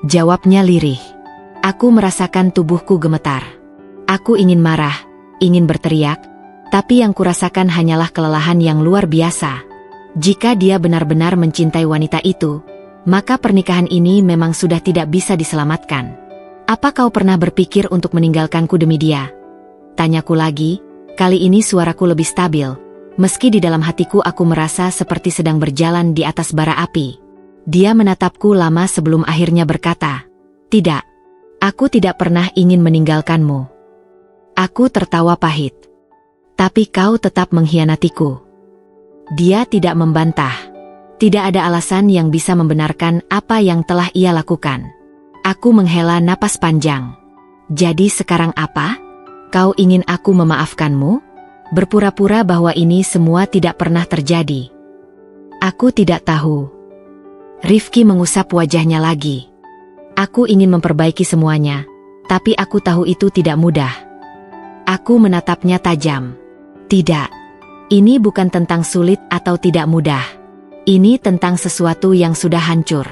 Jawabnya lirih. Aku merasakan tubuhku gemetar. Aku ingin marah, ingin berteriak, tapi yang kurasakan hanyalah kelelahan yang luar biasa. Jika dia benar-benar mencintai wanita itu, maka pernikahan ini memang sudah tidak bisa diselamatkan. Apa kau pernah berpikir untuk meninggalkanku demi dia? Tanyaku lagi, kali ini suaraku lebih stabil, meski di dalam hatiku aku merasa seperti sedang berjalan di atas bara api. Dia menatapku lama sebelum akhirnya berkata, tidak, aku tidak pernah ingin meninggalkanmu. Aku tertawa pahit. Tapi kau tetap mengkhianatiku. Dia tidak membantah. Tidak ada alasan yang bisa membenarkan apa yang telah ia lakukan. Aku menghela napas panjang. Jadi sekarang apa? Kau ingin aku memaafkanmu? Berpura-pura bahwa ini semua tidak pernah terjadi. Aku tidak tahu. Rifki mengusap wajahnya lagi. Aku ingin memperbaiki semuanya, tapi aku tahu itu tidak mudah. Aku menatapnya tajam. Tidak. Ini bukan tentang sulit atau tidak mudah. Ini tentang sesuatu yang sudah hancur.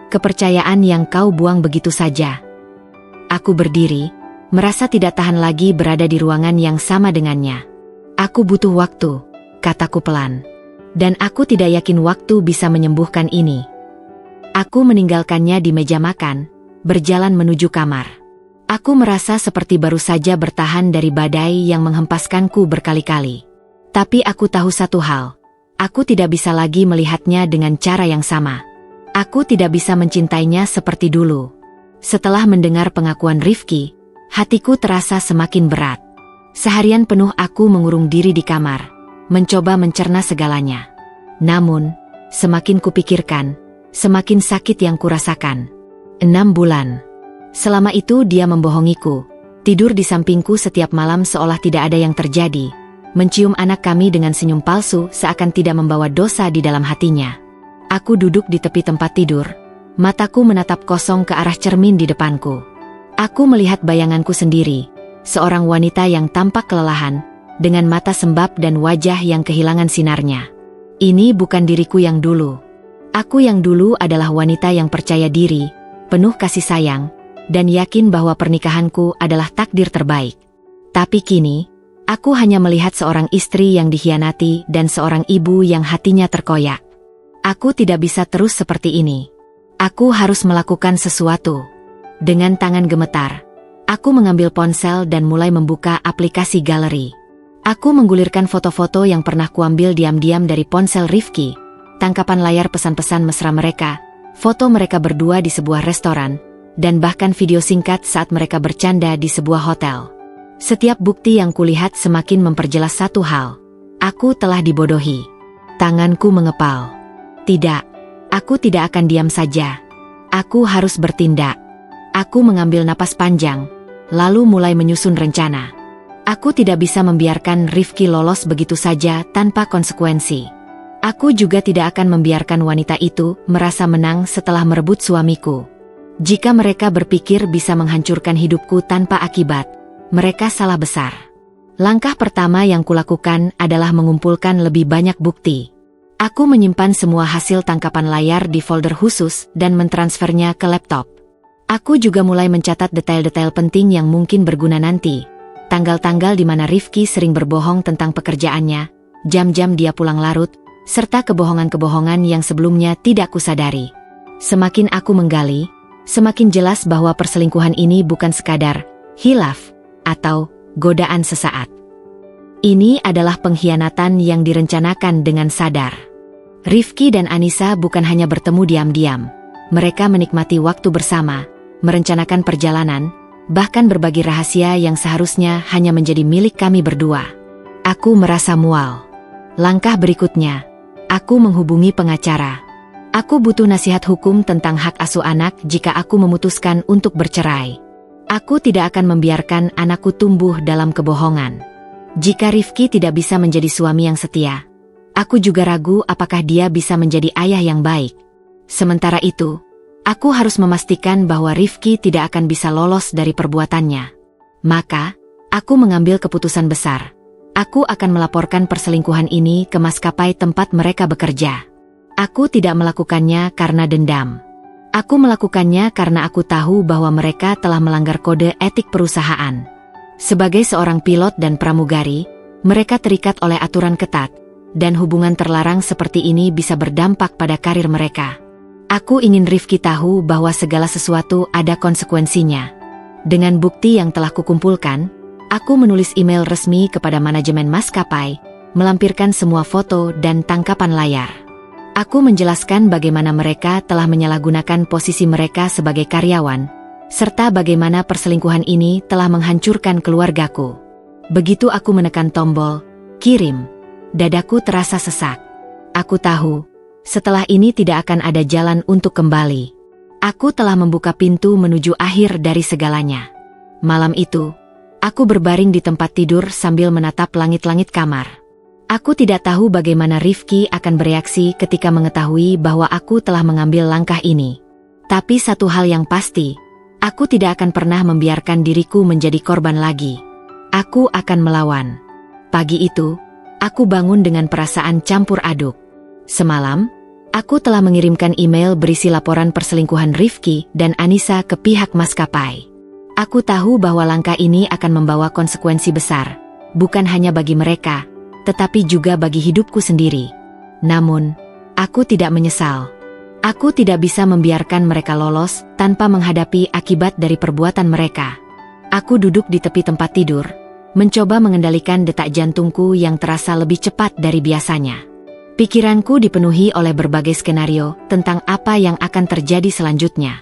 Kepercayaan yang kau buang begitu saja. Aku berdiri, merasa tidak tahan lagi berada di ruangan yang sama dengannya. Aku butuh waktu, kataku pelan. Dan aku tidak yakin waktu bisa menyembuhkan ini. Aku meninggalkannya di meja makan, berjalan menuju kamar. Aku merasa seperti baru saja bertahan dari badai yang menghempaskanku berkali-kali. Tapi aku tahu satu hal. Aku tidak bisa lagi melihatnya dengan cara yang sama. Aku tidak bisa mencintainya seperti dulu. Setelah mendengar pengakuan Rifki, hatiku terasa semakin berat. Seharian penuh aku mengurung diri di kamar, mencoba mencerna segalanya. Namun, semakin kupikirkan, semakin sakit yang kurasakan. 6 bulan. Selama itu dia membohongiku, tidur di sampingku setiap malam seolah tidak ada yang terjadi, mencium anak kami dengan senyum palsu seakan tidak membawa dosa di dalam hatinya. Aku duduk di tepi tempat tidur, mataku menatap kosong ke arah cermin di depanku. Aku melihat bayanganku sendiri, seorang wanita yang tampak kelelahan, dengan mata sembab dan wajah yang kehilangan sinarnya. Ini bukan diriku yang dulu. Aku yang dulu adalah wanita yang percaya diri, penuh kasih sayang, dan yakin bahwa pernikahanku adalah takdir terbaik. Tapi kini, aku hanya melihat seorang istri yang dikhianati dan seorang ibu yang hatinya terkoyak. Aku tidak bisa terus seperti ini. Aku harus melakukan sesuatu. Dengan tangan gemetar, aku mengambil ponsel dan mulai membuka aplikasi galeri. Aku menggulirkan foto-foto yang pernah kuambil diam-diam dari ponsel Rifki, tangkapan layar pesan-pesan mesra mereka, foto mereka berdua di sebuah restoran, dan bahkan video singkat saat mereka bercanda di sebuah hotel. Setiap bukti yang kulihat semakin memperjelas satu hal. Aku telah dibodohi. Tanganku mengepal. Tidak, aku tidak akan diam saja. Aku harus bertindak. Aku mengambil napas panjang, lalu mulai menyusun rencana. Aku tidak bisa membiarkan Rifki lolos begitu saja tanpa konsekuensi. Aku juga tidak akan membiarkan wanita itu merasa menang setelah merebut suamiku. Jika mereka berpikir bisa menghancurkan hidupku tanpa akibat, mereka salah besar. Langkah pertama yang kulakukan adalah mengumpulkan lebih banyak bukti. Aku menyimpan semua hasil tangkapan layar di folder khusus dan mentransfernya ke laptop. Aku juga mulai mencatat detail-detail penting yang mungkin berguna nanti. Tanggal-tanggal di mana Rifki sering berbohong tentang pekerjaannya, jam-jam dia pulang larut, serta kebohongan-kebohongan yang sebelumnya tidak kusadari. Semakin aku menggali, semakin jelas bahwa perselingkuhan ini bukan sekadar hilaf atau godaan sesaat. Ini adalah pengkhianatan yang direncanakan dengan sadar. Rifki dan Anissa bukan hanya bertemu diam-diam. Mereka menikmati waktu bersama, merencanakan perjalanan, bahkan berbagi rahasia yang seharusnya hanya menjadi milik kami berdua. Aku merasa mual. Langkah berikutnya, aku menghubungi pengacara. Aku butuh nasihat hukum tentang hak asuh anak jika aku memutuskan untuk bercerai. Aku tidak akan membiarkan anakku tumbuh dalam kebohongan. Jika Rifki tidak bisa menjadi suami yang setia, aku juga ragu apakah dia bisa menjadi ayah yang baik. Sementara itu, aku harus memastikan bahwa Rifki tidak akan bisa lolos dari perbuatannya. Maka, aku mengambil keputusan besar. Aku akan melaporkan perselingkuhan ini ke maskapai tempat mereka bekerja. Aku tidak melakukannya karena dendam. Aku melakukannya karena aku tahu bahwa mereka telah melanggar kode etik perusahaan. Sebagai seorang pilot dan pramugari, mereka terikat oleh aturan ketat, dan hubungan terlarang seperti ini bisa berdampak pada karir mereka. Aku ingin Rifki tahu bahwa segala sesuatu ada konsekuensinya. Dengan bukti yang telah kukumpulkan, aku menulis email resmi kepada manajemen maskapai, melampirkan semua foto dan tangkapan layar. Aku menjelaskan bagaimana mereka telah menyalahgunakan posisi mereka sebagai karyawan, serta bagaimana perselingkuhan ini telah menghancurkan keluargaku. Begitu aku menekan tombol kirim, dadaku terasa sesak. Aku tahu, setelah ini tidak akan ada jalan untuk kembali. Aku telah membuka pintu menuju akhir dari segalanya. Malam itu, aku berbaring di tempat tidur sambil menatap langit-langit kamar. Aku tidak tahu bagaimana Rifki akan bereaksi ketika mengetahui bahwa aku telah mengambil langkah ini. Tapi satu hal yang pasti, aku tidak akan pernah membiarkan diriku menjadi korban lagi. Aku akan melawan. Pagi itu, aku bangun dengan perasaan campur aduk. Semalam, aku telah mengirimkan email berisi laporan perselingkuhan Rifki dan Anissa ke pihak maskapai. Aku tahu bahwa langkah ini akan membawa konsekuensi besar, bukan hanya bagi mereka, tetapi juga bagi hidupku sendiri. Namun, aku tidak menyesal. Aku tidak bisa membiarkan mereka lolos tanpa menghadapi akibat dari perbuatan mereka. Aku duduk di tepi tempat tidur, mencoba mengendalikan detak jantungku yang terasa lebih cepat dari biasanya. Pikiranku dipenuhi oleh berbagai skenario tentang apa yang akan terjadi selanjutnya.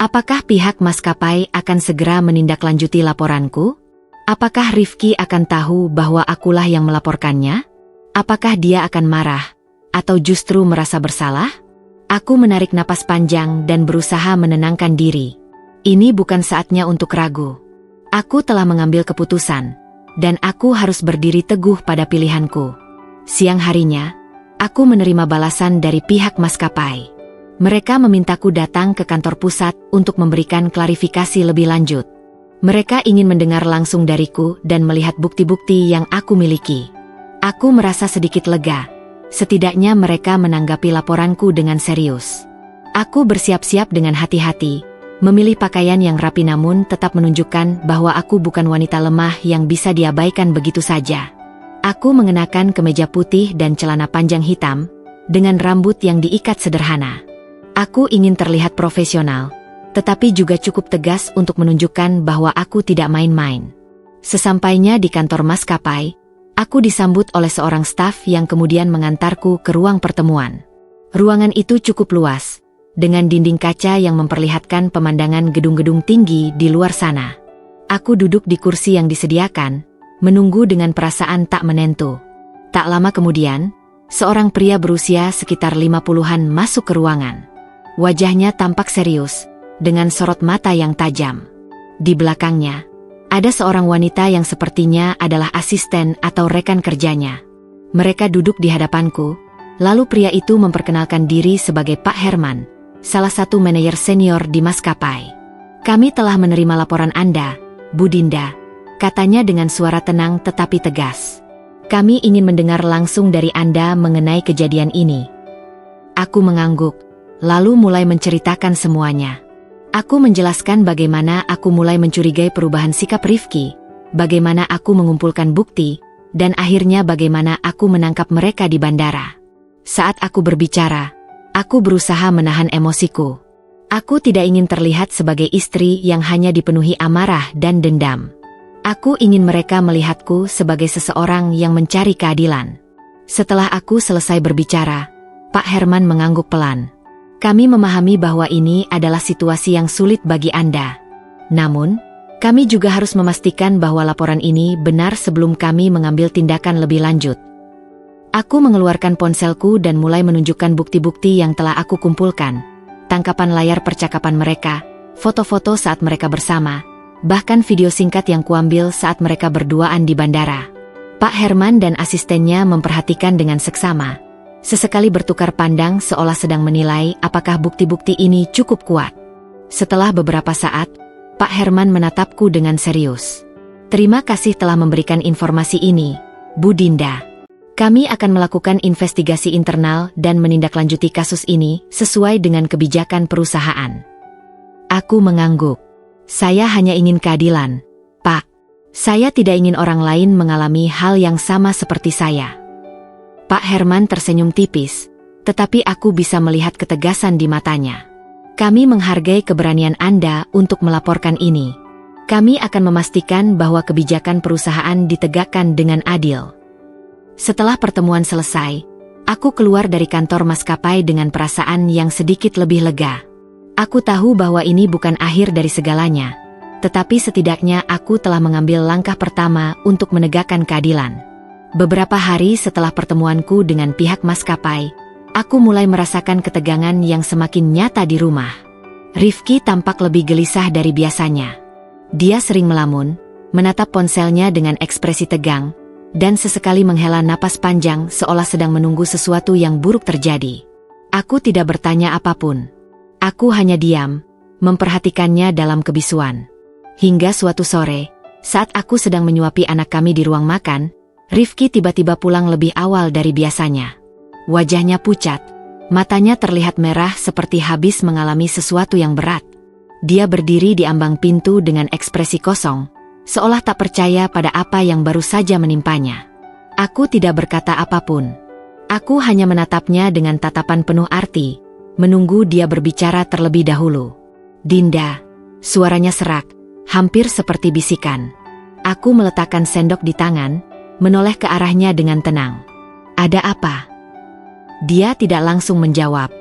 Apakah pihak maskapai akan segera menindaklanjuti laporanku? Apakah Rifki akan tahu bahwa akulah yang melaporkannya? Apakah dia akan marah, atau justru merasa bersalah? Aku menarik napas panjang dan berusaha menenangkan diri. Ini bukan saatnya untuk ragu. Aku telah mengambil keputusan, dan aku harus berdiri teguh pada pilihanku. Siang harinya, aku menerima balasan dari pihak maskapai. Mereka memintaku datang ke kantor pusat untuk memberikan klarifikasi lebih lanjut. Mereka ingin mendengar langsung dariku dan melihat bukti-bukti yang aku miliki. Aku merasa sedikit lega. Setidaknya mereka menanggapi laporanku dengan serius. Aku bersiap-siap dengan hati-hati, memilih pakaian yang rapi namun tetap menunjukkan bahwa aku bukan wanita lemah yang bisa diabaikan begitu saja. Aku mengenakan kemeja putih dan celana panjang hitam, dengan rambut yang diikat sederhana. Aku ingin terlihat profesional, tetapi juga cukup tegas untuk menunjukkan bahwa aku tidak main-main. Sesampainya di kantor maskapai, aku disambut oleh seorang staf yang kemudian mengantarku ke ruang pertemuan. Ruangan itu cukup luas, dengan dinding kaca yang memperlihatkan pemandangan gedung-gedung tinggi di luar sana. Aku duduk di kursi yang disediakan, menunggu dengan perasaan tak menentu. Tak lama kemudian, seorang pria berusia sekitar 50-an masuk ke ruangan. Wajahnya tampak serius, dengan sorot mata yang tajam. Di belakangnya, ada seorang wanita yang sepertinya adalah asisten atau rekan kerjanya. Mereka duduk di hadapanku, lalu pria itu memperkenalkan diri sebagai Pak Herman, salah satu manajer senior di maskapai. Kami telah menerima laporan Anda, Bu Dinda, katanya dengan suara tenang tetapi tegas. Kami ingin mendengar langsung dari Anda mengenai kejadian ini. Aku mengangguk, lalu mulai menceritakan semuanya. Aku menjelaskan bagaimana aku mulai mencurigai perubahan sikap Rifki, bagaimana aku mengumpulkan bukti, dan akhirnya bagaimana aku menangkap mereka di bandara. Saat aku berbicara, aku berusaha menahan emosiku. Aku tidak ingin terlihat sebagai istri yang hanya dipenuhi amarah dan dendam. Aku ingin mereka melihatku sebagai seseorang yang mencari keadilan. Setelah aku selesai berbicara, Pak Herman mengangguk pelan. Kami memahami bahwa ini adalah situasi yang sulit bagi Anda. Namun, kami juga harus memastikan bahwa laporan ini benar sebelum kami mengambil tindakan lebih lanjut. Aku mengeluarkan ponselku dan mulai menunjukkan bukti-bukti yang telah aku kumpulkan. Tangkapan layar percakapan mereka, foto-foto saat mereka bersama, bahkan video singkat yang kuambil saat mereka berduaan di bandara. Pak Herman dan asistennya memperhatikan dengan seksama, sesekali bertukar pandang seolah sedang menilai apakah bukti-bukti ini cukup kuat. Setelah beberapa saat, Pak Herman menatapku dengan serius. Terima kasih telah memberikan informasi ini, Bu Dinda. Kami akan melakukan investigasi internal dan menindaklanjuti kasus ini sesuai dengan kebijakan perusahaan. Aku mengangguk. Saya hanya ingin keadilan, Pak. Saya tidak ingin orang lain mengalami hal yang sama seperti saya. Pak Herman tersenyum tipis, tetapi aku bisa melihat ketegasan di matanya. Kami menghargai keberanian Anda untuk melaporkan ini. Kami akan memastikan bahwa kebijakan perusahaan ditegakkan dengan adil. Setelah pertemuan selesai, aku keluar dari kantor maskapai dengan perasaan yang sedikit lebih lega. Aku tahu bahwa ini bukan akhir dari segalanya, tetapi setidaknya aku telah mengambil langkah pertama untuk menegakkan keadilan. Beberapa hari setelah pertemuanku dengan pihak maskapai, aku mulai merasakan ketegangan yang semakin nyata di rumah. Rifki tampak lebih gelisah dari biasanya. Dia sering melamun, menatap ponselnya dengan ekspresi tegang, dan sesekali menghela napas panjang seolah sedang menunggu sesuatu yang buruk terjadi. Aku tidak bertanya apapun. Aku hanya diam, memperhatikannya dalam kebisuan. Hingga suatu sore, saat aku sedang menyuapi anak kami di ruang makan, Rifki tiba-tiba pulang lebih awal dari biasanya. Wajahnya pucat, matanya terlihat merah seperti habis mengalami sesuatu yang berat. Dia berdiri di ambang pintu dengan ekspresi kosong, seolah tak percaya pada apa yang baru saja menimpanya. Aku tidak berkata apapun. Aku hanya menatapnya dengan tatapan penuh arti, menunggu dia berbicara terlebih dahulu. Dinda, suaranya serak, hampir seperti bisikan. Aku meletakkan sendok di tangan, menoleh ke arahnya dengan tenang. Ada apa? Dia tidak langsung menjawab.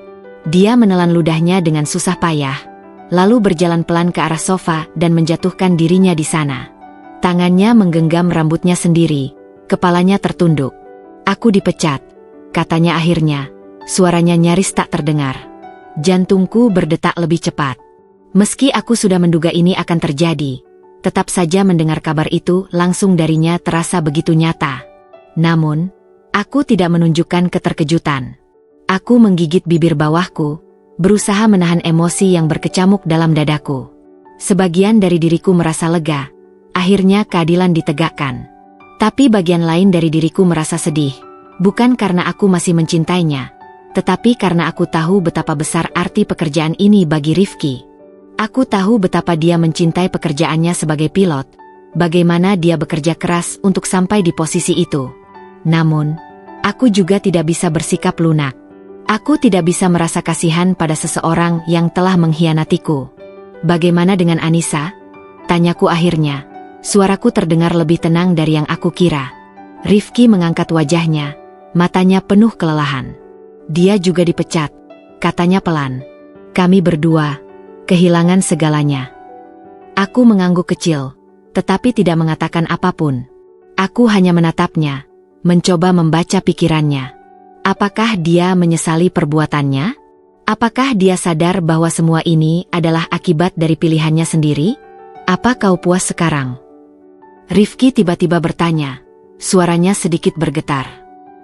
Dia menelan ludahnya dengan susah payah, lalu berjalan pelan ke arah sofa dan menjatuhkan dirinya di sana. Tangannya menggenggam rambutnya sendiri, kepalanya tertunduk. Aku dipecat, katanya akhirnya, suaranya nyaris tak terdengar. Jantungku berdetak lebih cepat. Meski aku sudah menduga ini akan terjadi, tetap saja mendengar kabar itu langsung darinya terasa begitu nyata. Namun, aku tidak menunjukkan keterkejutan. Aku menggigit bibir bawahku, berusaha menahan emosi yang berkecamuk dalam dadaku. Sebagian dari diriku merasa lega, akhirnya keadilan ditegakkan. Tapi bagian lain dari diriku merasa sedih, bukan karena aku masih mencintainya, tetapi karena aku tahu betapa besar arti pekerjaan ini bagi Rifki. Aku tahu betapa dia mencintai pekerjaannya sebagai pilot, bagaimana dia bekerja keras untuk sampai di posisi itu. Namun, aku juga tidak bisa bersikap lunak. Aku tidak bisa merasa kasihan pada seseorang yang telah mengkhianatiku. Bagaimana dengan Anissa? Tanyaku akhirnya. Suaraku terdengar lebih tenang dari yang aku kira. Rifki mengangkat wajahnya, matanya penuh kelelahan. Dia juga dipecat, katanya pelan. Kami berdua kehilangan segalanya. Aku mengangguk kecil, tetapi tidak mengatakan apapun. Aku hanya menatapnya, mencoba membaca pikirannya. Apakah dia menyesali perbuatannya? Apakah dia sadar bahwa semua ini adalah akibat dari pilihannya sendiri? Apa kau puas sekarang? Rifki tiba-tiba bertanya, suaranya sedikit bergetar.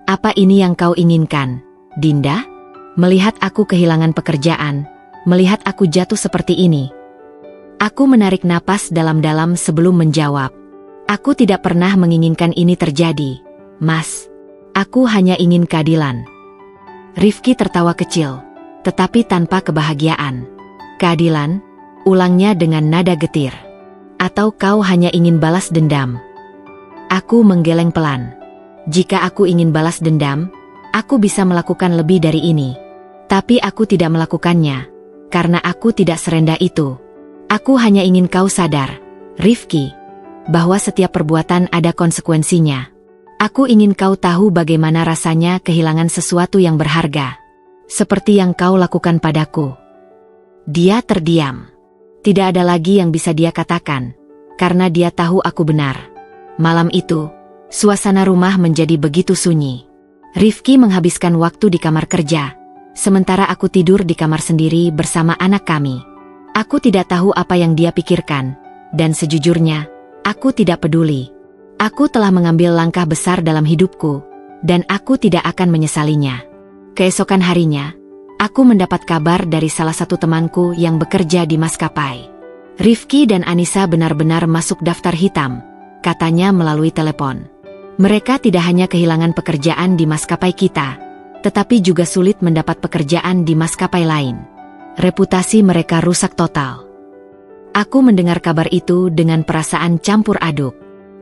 Apa ini yang kau inginkan, Dinda? Melihat aku kehilangan pekerjaan, melihat aku jatuh seperti ini. Aku menarik napas dalam-dalam sebelum menjawab. Aku tidak pernah menginginkan ini terjadi, Mas. Aku hanya ingin keadilan. Rifki tertawa kecil, tetapi tanpa kebahagiaan. Keadilan? Ulangnya dengan nada getir. Atau kau hanya ingin balas dendam? Aku menggeleng pelan. Jika aku ingin balas dendam, aku bisa melakukan lebih dari ini. Tapi aku tidak melakukannya, karena aku tidak serendah itu. Aku hanya ingin kau sadar, Rifki, bahwa setiap perbuatan ada konsekuensinya. Aku ingin kau tahu bagaimana rasanya kehilangan sesuatu yang berharga. Seperti yang kau lakukan padaku. Dia terdiam. Tidak ada lagi yang bisa dia katakan, karena dia tahu aku benar. Malam itu, suasana rumah menjadi begitu sunyi. Rifki menghabiskan waktu di kamar kerja, sementara aku tidur di kamar sendiri bersama anak kami. Aku tidak tahu apa yang dia pikirkan, dan sejujurnya, aku tidak peduli. Aku telah mengambil langkah besar dalam hidupku, dan aku tidak akan menyesalinya. Keesokan harinya, aku mendapat kabar dari salah satu temanku yang bekerja di maskapai. Rifki dan Anissa benar-benar masuk daftar hitam, katanya melalui telepon. Mereka tidak hanya kehilangan pekerjaan di maskapai kita, tetapi juga sulit mendapat pekerjaan di maskapai lain. Reputasi mereka rusak total. Aku mendengar kabar itu dengan perasaan campur aduk.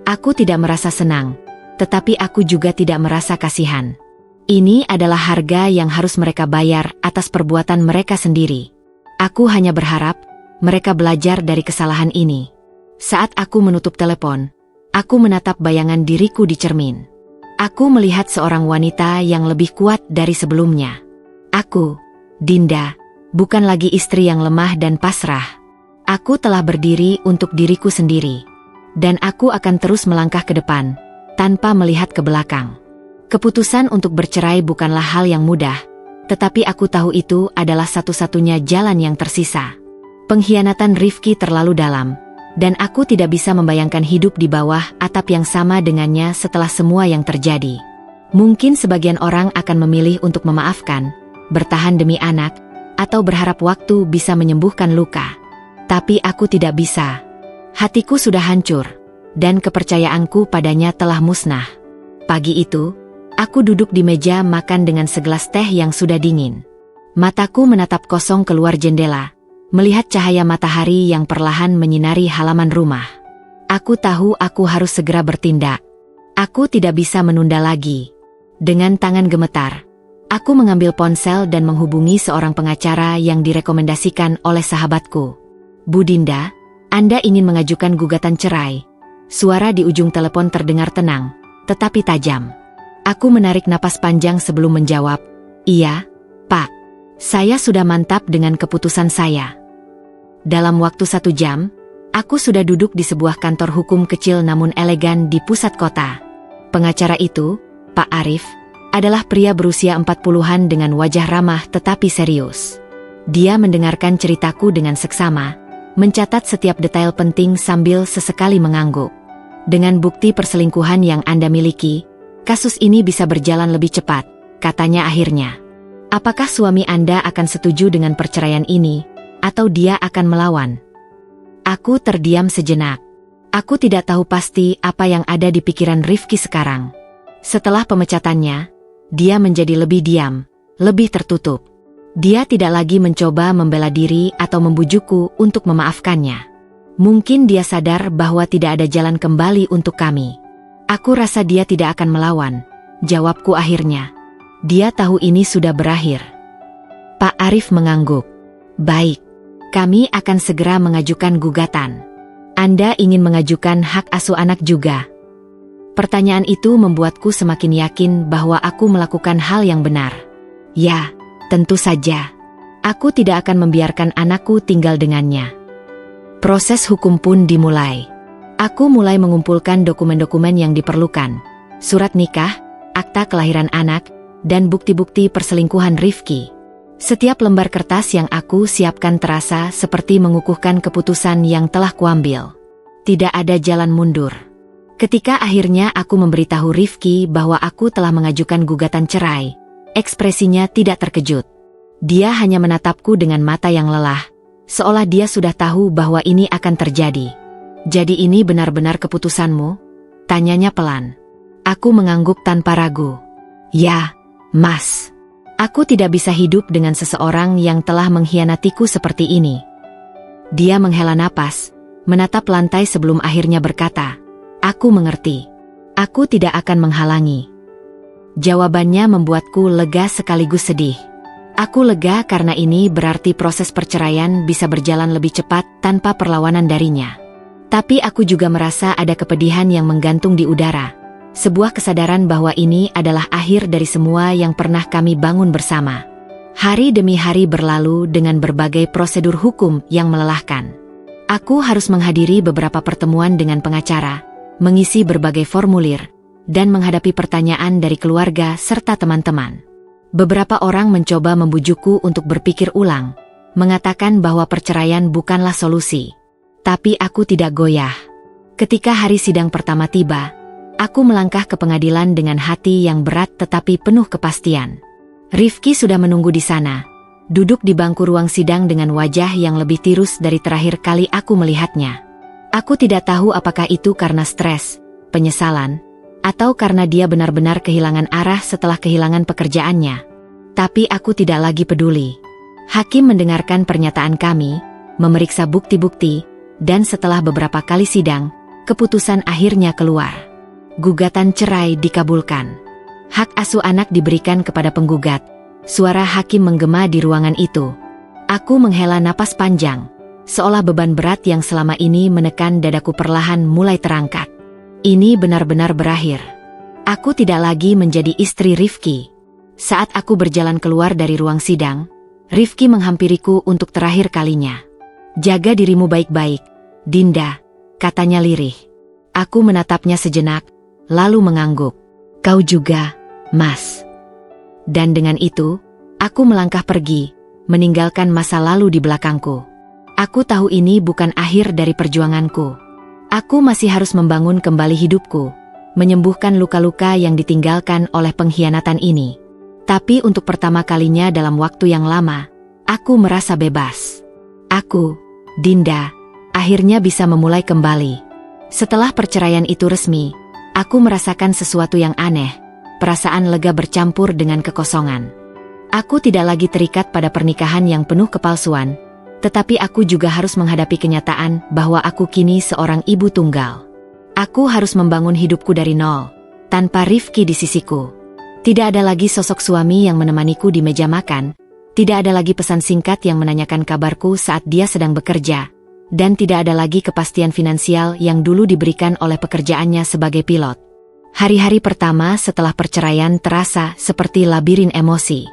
Aku tidak merasa senang, tetapi aku juga tidak merasa kasihan. Ini adalah harga yang harus mereka bayar atas perbuatan mereka sendiri. Aku hanya berharap mereka belajar dari kesalahan ini. Saat aku menutup telepon, aku menatap bayangan diriku di cermin. Aku melihat seorang wanita yang lebih kuat dari sebelumnya. Aku, Dinda, bukan lagi istri yang lemah dan pasrah. Aku telah berdiri untuk diriku sendiri. Dan aku akan terus melangkah ke depan, tanpa melihat ke belakang. Keputusan untuk bercerai bukanlah hal yang mudah, tetapi aku tahu itu adalah satu-satunya jalan yang tersisa. Pengkhianatan Rifki terlalu dalam, dan aku tidak bisa membayangkan hidup di bawah atap yang sama dengannya setelah semua yang terjadi. Mungkin sebagian orang akan memilih untuk memaafkan, bertahan demi anak, atau berharap waktu bisa menyembuhkan luka. Tapi aku tidak bisa. Hatiku sudah hancur, dan kepercayaanku padanya telah musnah. Pagi itu, aku duduk di meja makan dengan segelas teh yang sudah dingin. Mataku menatap kosong keluar jendela, melihat cahaya matahari yang perlahan menyinari halaman rumah. Aku tahu aku harus segera bertindak. Aku tidak bisa menunda lagi. Dengan tangan gemetar, aku mengambil ponsel dan menghubungi seorang pengacara yang direkomendasikan oleh sahabatku. Bu Dinda, Anda ingin mengajukan gugatan cerai. Suara di ujung telepon terdengar tenang, tetapi tajam. Aku menarik napas panjang sebelum menjawab, "Iya, Pak. Saya sudah mantap dengan keputusan saya." Dalam waktu 1 jam, aku sudah duduk di sebuah kantor hukum kecil namun elegan di pusat kota. Pengacara itu, Pak Arif, adalah pria berusia 40-an dengan wajah ramah tetapi serius. Dia mendengarkan ceritaku dengan seksama, mencatat setiap detail penting sambil sesekali mengangguk. "Dengan bukti perselingkuhan yang Anda miliki, kasus ini bisa berjalan lebih cepat," katanya akhirnya. "Apakah suami Anda akan setuju dengan perceraian ini, atau dia akan melawan?" Aku terdiam sejenak. Aku tidak tahu pasti apa yang ada di pikiran Rifki sekarang. Setelah pemecatannya, dia menjadi lebih diam, lebih tertutup. Dia tidak lagi mencoba membela diri atau membujukku untuk memaafkannya. Mungkin dia sadar bahwa tidak ada jalan kembali untuk kami. "Aku rasa dia tidak akan melawan," jawabku akhirnya. "Dia tahu ini sudah berakhir." Pak Arif mengangguk. "Baik, kami akan segera mengajukan gugatan. Anda ingin mengajukan hak asuh anak juga?" Pertanyaan itu membuatku semakin yakin bahwa aku melakukan hal yang benar. "Ya, tentu saja. Aku tidak akan membiarkan anakku tinggal dengannya." Proses hukum pun dimulai. Aku mulai mengumpulkan dokumen-dokumen yang diperlukan, surat nikah, akta kelahiran anak, dan bukti-bukti perselingkuhan Rifki. Setiap lembar kertas yang aku siapkan terasa seperti mengukuhkan keputusan yang telah kuambil. Tidak ada jalan mundur. Ketika akhirnya aku memberitahu Rifki bahwa aku telah mengajukan gugatan cerai, ekspresinya tidak terkejut. Dia hanya menatapku dengan mata yang lelah, seolah dia sudah tahu bahwa ini akan terjadi. "Jadi ini benar-benar keputusanmu?" tanyanya pelan. Aku mengangguk tanpa ragu. "Ya, Mas. Aku tidak bisa hidup dengan seseorang yang telah mengkhianatiku seperti ini." Dia menghela napas, menatap lantai sebelum akhirnya berkata, "Aku mengerti. Aku tidak akan menghalangi." Jawabannya membuatku lega sekaligus sedih. Aku lega karena ini berarti proses perceraian bisa berjalan lebih cepat tanpa perlawanan darinya. Tapi aku juga merasa ada kepedihan yang menggantung di udara. Sebuah kesadaran bahwa ini adalah akhir dari semua yang pernah kami bangun bersama. Hari demi hari berlalu dengan berbagai prosedur hukum yang melelahkan. Aku harus menghadiri beberapa pertemuan dengan pengacara, mengisi berbagai formulir, dan menghadapi pertanyaan dari keluarga serta teman-teman. Beberapa orang mencoba membujukku untuk berpikir ulang, mengatakan bahwa perceraian bukanlah solusi. Tapi aku tidak goyah. Ketika hari sidang pertama tiba, aku melangkah ke pengadilan dengan hati yang berat tetapi penuh kepastian. Rifki sudah menunggu di sana, duduk di bangku ruang sidang dengan wajah yang lebih tirus dari terakhir kali aku melihatnya. Aku tidak tahu apakah itu karena stres, penyesalan, atau karena dia benar-benar kehilangan arah setelah kehilangan pekerjaannya. Tapi aku tidak lagi peduli. Hakim mendengarkan pernyataan kami, memeriksa bukti-bukti, dan setelah beberapa kali sidang, keputusan akhirnya keluar. Gugatan cerai dikabulkan. Hak asuh anak diberikan kepada penggugat. Suara hakim menggema di ruangan itu. Aku menghela napas panjang, seolah beban berat yang selama ini menekan dadaku perlahan mulai terangkat. Ini benar-benar berakhir. Aku tidak lagi menjadi istri Rifki. Saat aku berjalan keluar dari ruang sidang, Rifki menghampiriku untuk terakhir kalinya. "Jaga dirimu baik-baik, Dinda," katanya lirih. Aku menatapnya sejenak, lalu mengangguk. "Kau juga, Mas." Dan dengan itu, aku melangkah pergi, meninggalkan masa lalu di belakangku. Aku tahu ini bukan akhir dari perjuanganku. Aku masih harus membangun kembali hidupku, menyembuhkan luka-luka yang ditinggalkan oleh pengkhianatan ini. Tapi untuk pertama kalinya dalam waktu yang lama, aku merasa bebas. Aku, Dinda, akhirnya bisa memulai kembali. Setelah perceraian itu resmi, aku merasakan sesuatu yang aneh, perasaan lega bercampur dengan kekosongan. Aku tidak lagi terikat pada pernikahan yang penuh kepalsuan, tetapi aku juga harus menghadapi kenyataan bahwa aku kini seorang ibu tunggal. Aku harus membangun hidupku dari nol, tanpa Rifki di sisiku. Tidak ada lagi sosok suami yang menemaniku di meja makan, tidak ada lagi pesan singkat yang menanyakan kabarku saat dia sedang bekerja, dan tidak ada lagi kepastian finansial yang dulu diberikan oleh pekerjaannya sebagai pilot. Hari-hari pertama setelah perceraian terasa seperti labirin emosi.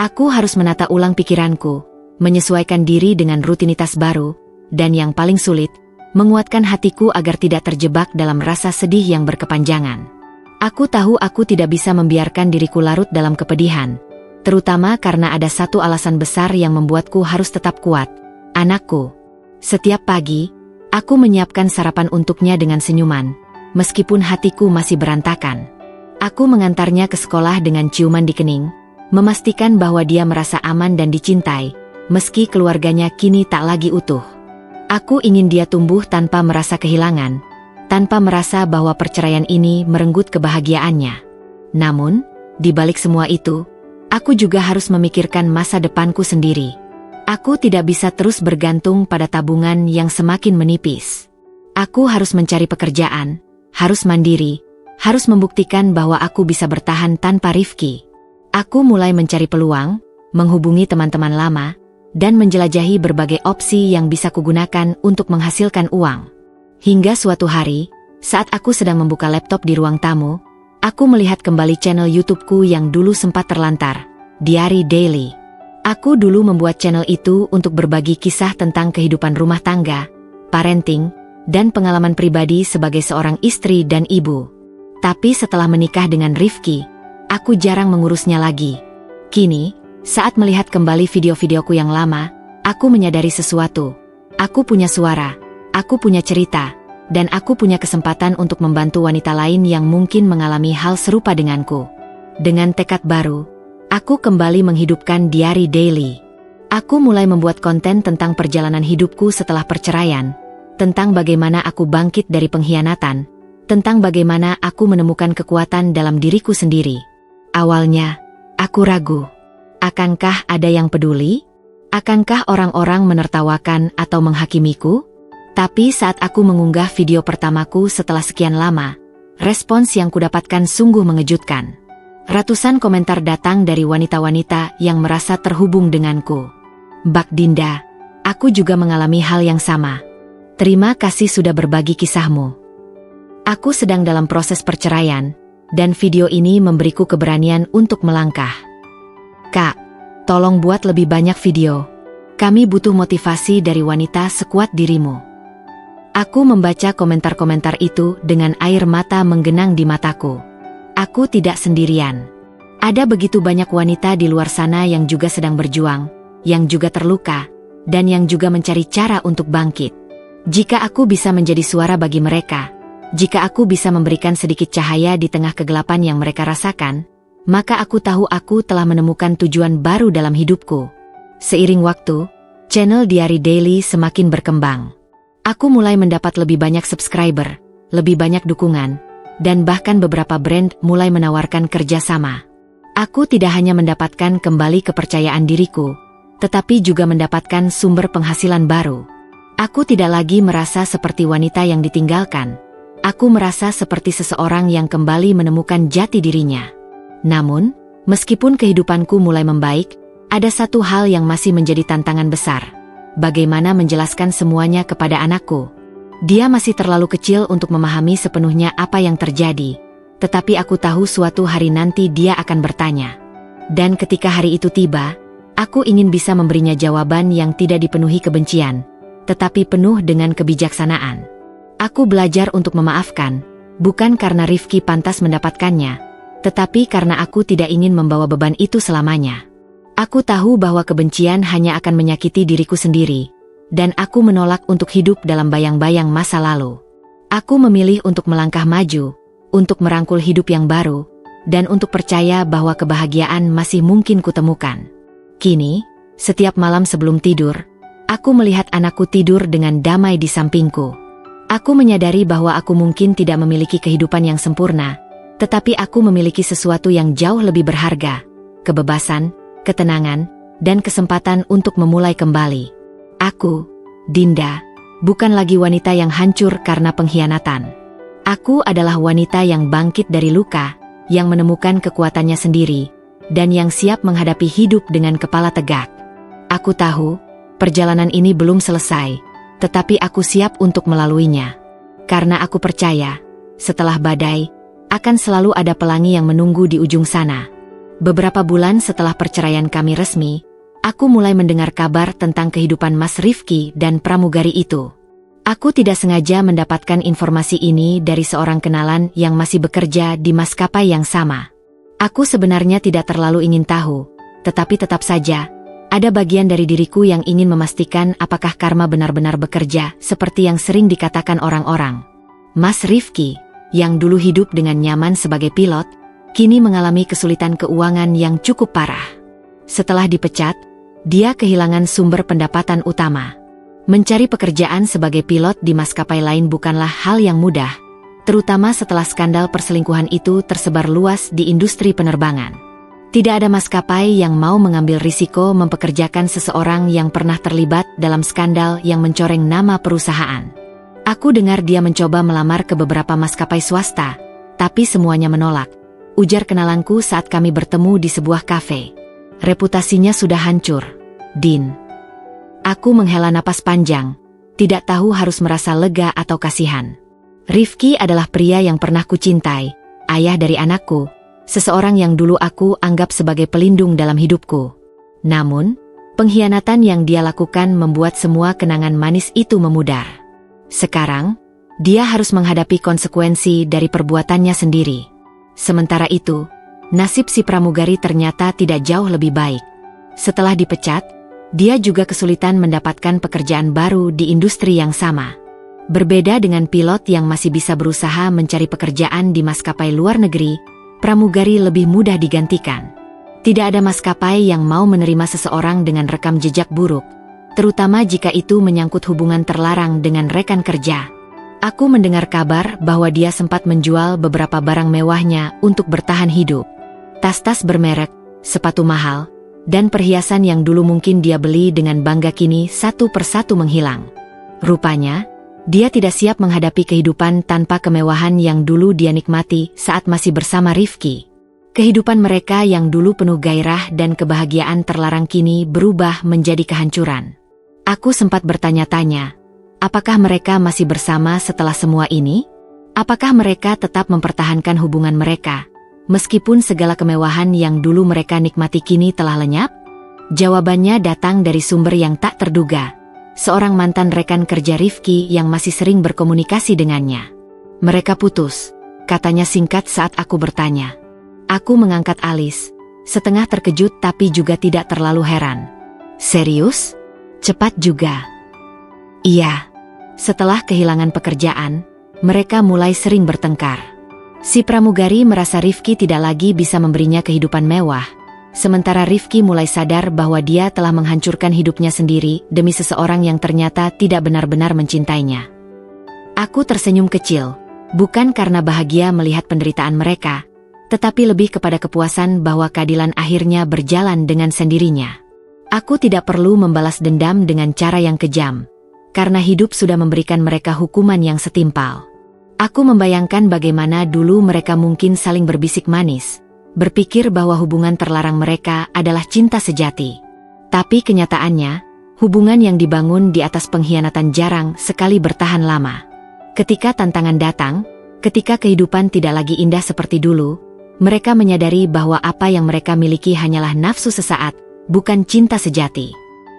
Aku harus menata ulang pikiranku, menyesuaikan diri dengan rutinitas baru, dan yang paling sulit, menguatkan hatiku agar tidak terjebak dalam rasa sedih yang berkepanjangan. Aku tahu aku tidak bisa membiarkan diriku larut dalam kepedihan, terutama karena ada satu alasan besar yang membuatku harus tetap kuat, anakku. Setiap pagi, aku menyiapkan sarapan untuknya dengan senyuman, meskipun hatiku masih berantakan. Aku mengantarnya ke sekolah dengan ciuman di kening, memastikan bahwa dia merasa aman dan dicintai, meski keluarganya kini tak lagi utuh. Aku ingin dia tumbuh tanpa merasa kehilangan, tanpa merasa bahwa perceraian ini merenggut kebahagiaannya. Namun, di balik semua itu, aku juga harus memikirkan masa depanku sendiri. Aku tidak bisa terus bergantung pada tabungan yang semakin menipis. Aku harus mencari pekerjaan, harus mandiri, harus membuktikan bahwa aku bisa bertahan tanpa Rifki. Aku mulai mencari peluang, menghubungi teman-teman lama, dan menjelajahi berbagai opsi yang bisa kugunakan untuk menghasilkan uang. Hingga suatu hari, saat aku sedang membuka laptop di ruang tamu, aku melihat kembali channel YouTube-ku yang dulu sempat terlantar, Diary Daily. Aku dulu membuat channel itu untuk berbagi kisah tentang kehidupan rumah tangga, parenting, dan pengalaman pribadi sebagai seorang istri dan ibu. Tapi setelah menikah dengan Rifki, aku jarang mengurusnya lagi. Kini, saat melihat kembali video-videoku yang lama, aku menyadari sesuatu. Aku punya suara, aku punya cerita, dan aku punya kesempatan untuk membantu wanita lain yang mungkin mengalami hal serupa denganku. Dengan tekad baru, aku kembali menghidupkan Diary Daily. Aku mulai membuat konten tentang perjalanan hidupku setelah perceraian, tentang bagaimana aku bangkit dari pengkhianatan, tentang bagaimana aku menemukan kekuatan dalam diriku sendiri. Awalnya, aku ragu. Akankah ada yang peduli? Akankah orang-orang menertawakan atau menghakimiku? Tapi saat aku mengunggah video pertamaku setelah sekian lama, respons yang kudapatkan sungguh mengejutkan. Ratusan komentar datang dari wanita-wanita yang merasa terhubung denganku. Bak Dinda, aku juga mengalami hal yang sama. Terima kasih sudah berbagi kisahmu. Aku sedang dalam proses perceraian, dan video ini memberiku keberanian untuk melangkah. Kak, tolong buat lebih banyak video. Kami butuh motivasi dari wanita sekuat dirimu. Aku membaca komentar-komentar itu dengan air mata menggenang di mataku. Aku tidak sendirian. Ada begitu banyak wanita di luar sana yang juga sedang berjuang, yang juga terluka, dan yang juga mencari cara untuk bangkit. Jika aku bisa menjadi suara bagi mereka, jika aku bisa memberikan sedikit cahaya di tengah kegelapan yang mereka rasakan, maka aku tahu aku telah menemukan tujuan baru dalam hidupku. Seiring waktu, channel Diary Daily semakin berkembang. Aku mulai mendapat lebih banyak subscriber, lebih banyak dukungan, dan bahkan beberapa brand mulai menawarkan kerjasama. Aku tidak hanya mendapatkan kembali kepercayaan diriku, tetapi juga mendapatkan sumber penghasilan baru. Aku tidak lagi merasa seperti wanita yang ditinggalkan. Aku merasa seperti seseorang yang kembali menemukan jati dirinya. Namun, meskipun kehidupanku mulai membaik, ada satu hal yang masih menjadi tantangan besar. Bagaimana menjelaskan semuanya kepada anakku? Dia masih terlalu kecil untuk memahami sepenuhnya apa yang terjadi, tetapi aku tahu suatu hari nanti dia akan bertanya. Dan ketika hari itu tiba, aku ingin bisa memberinya jawaban yang tidak dipenuhi kebencian, tetapi penuh dengan kebijaksanaan. Aku belajar untuk memaafkan, bukan karena Rifki pantas mendapatkannya, tetapi karena aku tidak ingin membawa beban itu selamanya. Aku tahu bahwa kebencian hanya akan menyakiti diriku sendiri, dan aku menolak untuk hidup dalam bayang-bayang masa lalu. Aku memilih untuk melangkah maju, untuk merangkul hidup yang baru, dan untuk percaya bahwa kebahagiaan masih mungkin kutemukan. Kini, setiap malam sebelum tidur, aku melihat anakku tidur dengan damai di sampingku. Aku menyadari bahwa aku mungkin tidak memiliki kehidupan yang sempurna, tetapi aku memiliki sesuatu yang jauh lebih berharga, kebebasan, ketenangan, dan kesempatan untuk memulai kembali. Aku, Dinda, bukan lagi wanita yang hancur karena pengkhianatan. Aku adalah wanita yang bangkit dari luka, yang menemukan kekuatannya sendiri, dan yang siap menghadapi hidup dengan kepala tegak. Aku tahu, perjalanan ini belum selesai, tetapi aku siap untuk melaluinya. Karena aku percaya, setelah badai, akan selalu ada pelangi yang menunggu di ujung sana. Beberapa bulan setelah perceraian kami resmi, aku mulai mendengar kabar tentang kehidupan Mas Rifki dan pramugari itu. Aku tidak sengaja mendapatkan informasi ini dari seorang kenalan yang masih bekerja di maskapai yang sama. Aku sebenarnya tidak terlalu ingin tahu, tetapi tetap saja, ada bagian dari diriku yang ingin memastikan apakah karma benar-benar bekerja seperti yang sering dikatakan orang-orang. Mas Rifki, yang dulu hidup dengan nyaman sebagai pilot, kini mengalami kesulitan keuangan yang cukup parah. Setelah dipecat, dia kehilangan sumber pendapatan utama. Mencari pekerjaan sebagai pilot di maskapai lain bukanlah hal yang mudah, terutama setelah skandal perselingkuhan itu tersebar luas di industri penerbangan. Tidak ada maskapai yang mau mengambil risiko mempekerjakan seseorang yang pernah terlibat dalam skandal yang mencoreng nama perusahaan. Aku dengar dia mencoba melamar ke beberapa maskapai swasta, tapi semuanya menolak, ujar kenalanku saat kami bertemu di sebuah kafe. Reputasinya sudah hancur, Din. Aku menghela napas panjang, tidak tahu harus merasa lega atau kasihan. Rifki adalah pria yang pernah kucintai, ayah dari anakku, seseorang yang dulu aku anggap sebagai pelindung dalam hidupku. Namun, pengkhianatan yang dia lakukan membuat semua kenangan manis itu memudar. Sekarang, dia harus menghadapi konsekuensi dari perbuatannya sendiri. Sementara itu, nasib si pramugari ternyata tidak jauh lebih baik. Setelah dipecat, dia juga kesulitan mendapatkan pekerjaan baru di industri yang sama. Berbeda dengan pilot yang masih bisa berusaha mencari pekerjaan di maskapai luar negeri, pramugari lebih mudah digantikan. Tidak ada maskapai yang mau menerima seseorang dengan rekam jejak buruk, terutama jika itu menyangkut hubungan terlarang dengan rekan kerja. Aku mendengar kabar bahwa dia sempat menjual beberapa barang mewahnya untuk bertahan hidup. Tas-tas bermerek, sepatu mahal, dan perhiasan yang dulu mungkin dia beli dengan bangga kini satu persatu menghilang. Rupanya, dia tidak siap menghadapi kehidupan tanpa kemewahan yang dulu dia nikmati saat masih bersama Rifki. Kehidupan mereka yang dulu penuh gairah dan kebahagiaan terlarang kini berubah menjadi kehancuran. Aku sempat bertanya-tanya, apakah mereka masih bersama setelah semua ini? Apakah mereka tetap mempertahankan hubungan mereka? Meskipun segala kemewahan yang dulu mereka nikmati kini telah lenyap? Jawabannya datang dari sumber yang tak terduga, seorang mantan rekan kerja Rifki yang masih sering berkomunikasi dengannya. Mereka putus, katanya singkat saat aku bertanya. Aku mengangkat alis, setengah terkejut tapi juga tidak terlalu heran. Serius? Cepat juga. Iya, setelah kehilangan pekerjaan, mereka mulai sering bertengkar. Si pramugari merasa Rifki tidak lagi bisa memberinya kehidupan mewah, sementara Rifki mulai sadar bahwa dia telah menghancurkan hidupnya sendiri demi seseorang yang ternyata tidak benar-benar mencintainya. Aku tersenyum kecil, bukan karena bahagia melihat penderitaan mereka, tetapi lebih kepada kepuasan bahwa keadilan akhirnya berjalan dengan sendirinya. Aku tidak perlu membalas dendam dengan cara yang kejam, karena hidup sudah memberikan mereka hukuman yang setimpal. Aku membayangkan bagaimana dulu mereka mungkin saling berbisik manis, berpikir bahwa hubungan terlarang mereka adalah cinta sejati. Tapi kenyataannya, hubungan yang dibangun di atas pengkhianatan jarang sekali bertahan lama. Ketika tantangan datang, ketika kehidupan tidak lagi indah seperti dulu, mereka menyadari bahwa apa yang mereka miliki hanyalah nafsu sesaat, bukan cinta sejati.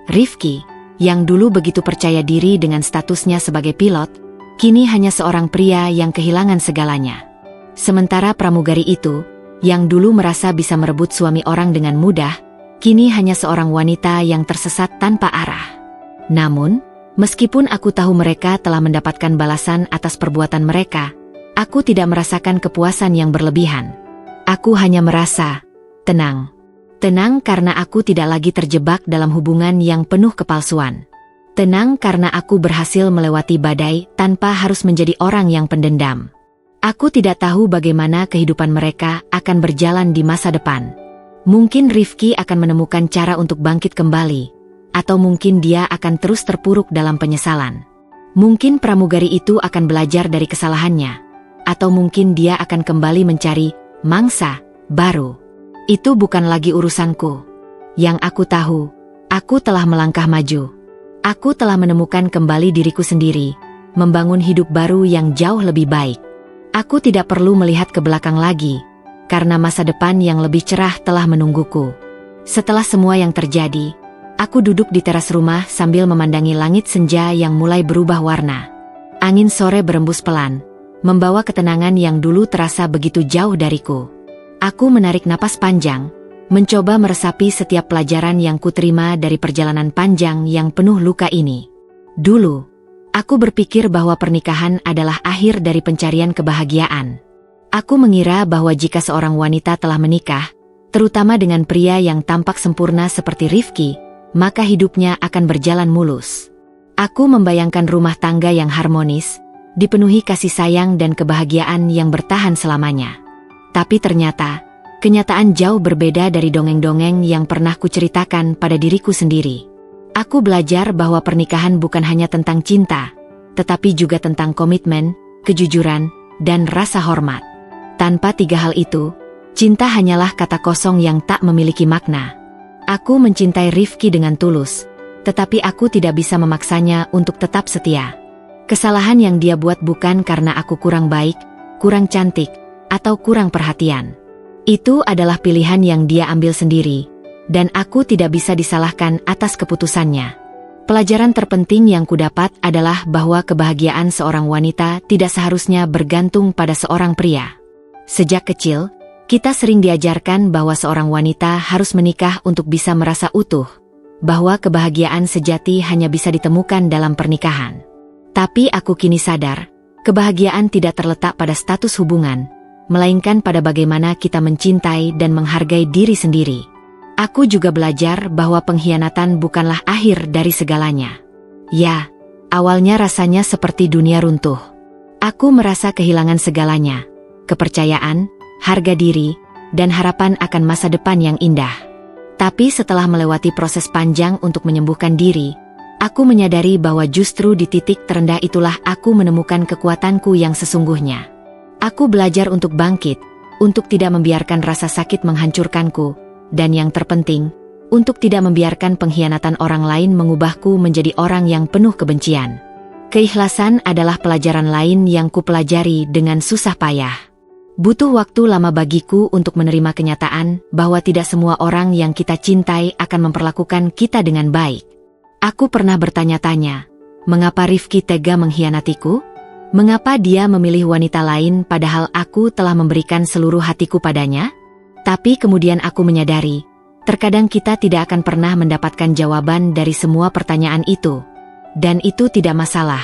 Rifki, yang dulu begitu percaya diri dengan statusnya sebagai pilot, kini hanya seorang pria yang kehilangan segalanya. Sementara pramugari itu, yang dulu merasa bisa merebut suami orang dengan mudah, kini hanya seorang wanita yang tersesat tanpa arah. Namun, meskipun aku tahu mereka telah mendapatkan balasan atas perbuatan mereka, aku tidak merasakan kepuasan yang berlebihan. Aku hanya merasa tenang. Tenang karena aku tidak lagi terjebak dalam hubungan yang penuh kepalsuan. Tenang karena aku berhasil melewati badai tanpa harus menjadi orang yang pendendam. Aku tidak tahu bagaimana kehidupan mereka akan berjalan di masa depan. Mungkin Rifki akan menemukan cara untuk bangkit kembali, atau mungkin dia akan terus terpuruk dalam penyesalan. Mungkin pramugari itu akan belajar dari kesalahannya, atau mungkin dia akan kembali mencari mangsa baru. Itu bukan lagi urusanku. Yang aku tahu, aku telah melangkah maju. Aku telah menemukan kembali diriku sendiri, membangun hidup baru yang jauh lebih baik. Aku tidak perlu melihat ke belakang lagi, karena masa depan yang lebih cerah telah menungguku. Setelah semua yang terjadi, aku duduk di teras rumah sambil memandangi langit senja yang mulai berubah warna. Angin sore berembus pelan, membawa ketenangan yang dulu terasa begitu jauh dariku. Aku menarik napas panjang, mencoba meresapi setiap pelajaran yang kuterima dari perjalanan panjang yang penuh luka ini. Dulu, aku berpikir bahwa pernikahan adalah akhir dari pencarian kebahagiaan. Aku mengira bahwa jika seorang wanita telah menikah, terutama dengan pria yang tampak sempurna seperti Rifki, maka hidupnya akan berjalan mulus. Aku membayangkan rumah tangga yang harmonis, dipenuhi kasih sayang dan kebahagiaan yang bertahan selamanya. Tapi ternyata, kenyataan jauh berbeda dari dongeng-dongeng yang pernah kuceritakan pada diriku sendiri. Aku belajar bahwa pernikahan bukan hanya tentang cinta, tetapi juga tentang komitmen, kejujuran, dan rasa hormat. Tanpa tiga hal itu, cinta hanyalah kata kosong yang tak memiliki makna. Aku mencintai Rifki dengan tulus, tetapi aku tidak bisa memaksanya untuk tetap setia. Kesalahan yang dia buat bukan karena aku kurang baik, kurang cantik, atau kurang perhatian. Itu adalah pilihan yang dia ambil sendiri, dan aku tidak bisa disalahkan atas keputusannya. Pelajaran terpenting yang kudapat adalah bahwa kebahagiaan seorang wanita tidak seharusnya bergantung pada seorang pria. Sejak kecil, kita sering diajarkan bahwa seorang wanita harus menikah untuk bisa merasa utuh, bahwa kebahagiaan sejati hanya bisa ditemukan dalam pernikahan. Tapi aku kini sadar, kebahagiaan tidak terletak pada status hubungan, melainkan pada bagaimana kita mencintai dan menghargai diri sendiri. Aku juga belajar bahwa pengkhianatan bukanlah akhir dari segalanya. Ya, awalnya rasanya seperti dunia runtuh. Aku merasa kehilangan segalanya, kepercayaan, harga diri, dan harapan akan masa depan yang indah. Tapi setelah melewati proses panjang untuk menyembuhkan diri, aku menyadari bahwa justru di titik terendah itulah aku menemukan kekuatanku yang sesungguhnya. Aku belajar untuk bangkit, untuk tidak membiarkan rasa sakit menghancurkanku, dan yang terpenting, untuk tidak membiarkan pengkhianatan orang lain mengubahku menjadi orang yang penuh kebencian. Keikhlasan adalah pelajaran lain yang kupelajari dengan susah payah. Butuh waktu lama bagiku untuk menerima kenyataan bahwa tidak semua orang yang kita cintai akan memperlakukan kita dengan baik. Aku pernah bertanya-tanya, mengapa Rifki tega mengkhianatiku? Mengapa dia memilih wanita lain padahal aku telah memberikan seluruh hatiku padanya? Tapi kemudian aku menyadari, terkadang kita tidak akan pernah mendapatkan jawaban dari semua pertanyaan itu. Dan itu tidak masalah.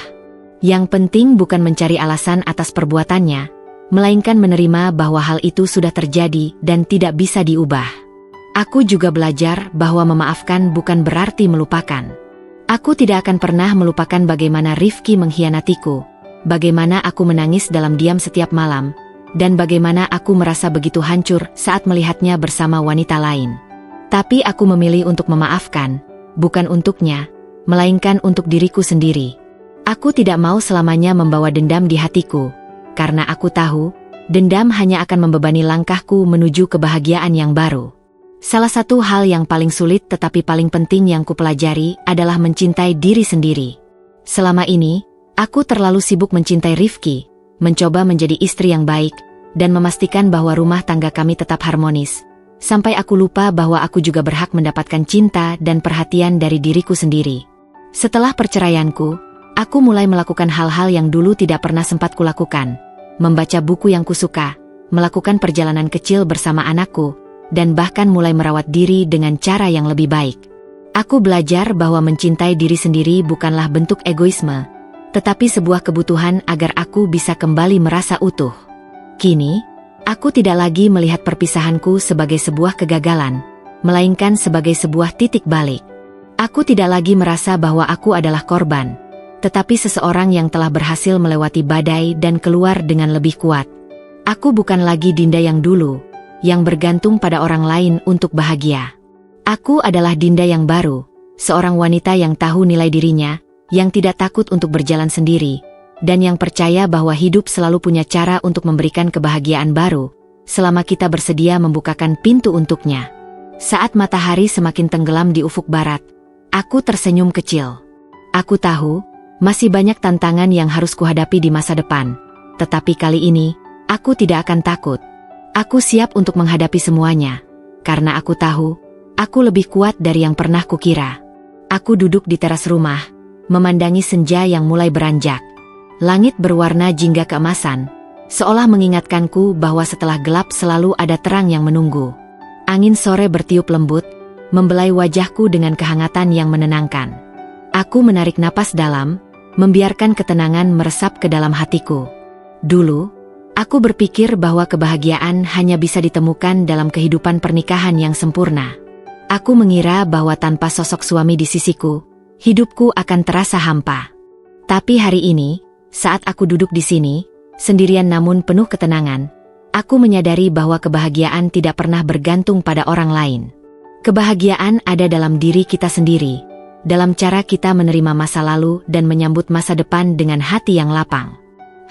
Yang penting bukan mencari alasan atas perbuatannya, melainkan menerima bahwa hal itu sudah terjadi dan tidak bisa diubah. Aku juga belajar bahwa memaafkan bukan berarti melupakan. Aku tidak akan pernah melupakan bagaimana Rifki mengkhianatiku, bagaimana aku menangis dalam diam setiap malam, dan bagaimana aku merasa begitu hancur saat melihatnya bersama wanita lain. Tapi aku memilih untuk memaafkan, bukan untuknya, melainkan untuk diriku sendiri. Aku tidak mau selamanya membawa dendam di hatiku, karena aku tahu, dendam hanya akan membebani langkahku menuju kebahagiaan yang baru. Salah satu hal yang paling sulit tetapi paling penting yang kupelajari adalah mencintai diri sendiri. Selama ini, aku terlalu sibuk mencintai Rifki, mencoba menjadi istri yang baik, dan memastikan bahwa rumah tangga kami tetap harmonis, sampai aku lupa bahwa aku juga berhak mendapatkan cinta dan perhatian dari diriku sendiri. Setelah perceraianku, aku mulai melakukan hal-hal yang dulu tidak pernah sempat kulakukan, membaca buku yang kusuka, melakukan perjalanan kecil bersama anakku, dan bahkan mulai merawat diri dengan cara yang lebih baik. Aku belajar bahwa mencintai diri sendiri bukanlah bentuk egoisme, tetapi sebuah kebutuhan agar aku bisa kembali merasa utuh. Kini, aku tidak lagi melihat perpisahanku sebagai sebuah kegagalan, melainkan sebagai sebuah titik balik. Aku tidak lagi merasa bahwa aku adalah korban, tetapi seseorang yang telah berhasil melewati badai dan keluar dengan lebih kuat. Aku bukan lagi Dinda yang dulu, yang bergantung pada orang lain untuk bahagia. Aku adalah Dinda yang baru, seorang wanita yang tahu nilai dirinya, yang tidak takut untuk berjalan sendiri, dan yang percaya bahwa hidup selalu punya cara untuk memberikan kebahagiaan baru, selama kita bersedia membukakan pintu untuknya. Saat matahari semakin tenggelam di ufuk barat, aku tersenyum kecil. Aku tahu, masih banyak tantangan yang harus kuhadapi di masa depan. Tetapi kali ini, aku tidak akan takut. Aku siap untuk menghadapi semuanya. Karena aku tahu, aku lebih kuat dari yang pernah kukira. Aku duduk di teras rumah, memandangi senja yang mulai beranjak. Langit berwarna jingga keemasan, seolah mengingatkanku bahwa setelah gelap selalu ada terang yang menunggu. Angin sore bertiup lembut, membelai wajahku dengan kehangatan yang menenangkan. Aku menarik napas dalam, membiarkan ketenangan meresap ke dalam hatiku. Dulu, aku berpikir bahwa kebahagiaan hanya bisa ditemukan dalam kehidupan pernikahan yang sempurna. Aku mengira bahwa tanpa sosok suami di sisiku, hidupku akan terasa hampa. Tapi hari ini, saat aku duduk di sini, sendirian namun penuh ketenangan, aku menyadari bahwa kebahagiaan tidak pernah bergantung pada orang lain. Kebahagiaan ada dalam diri kita sendiri, dalam cara kita menerima masa lalu dan menyambut masa depan dengan hati yang lapang.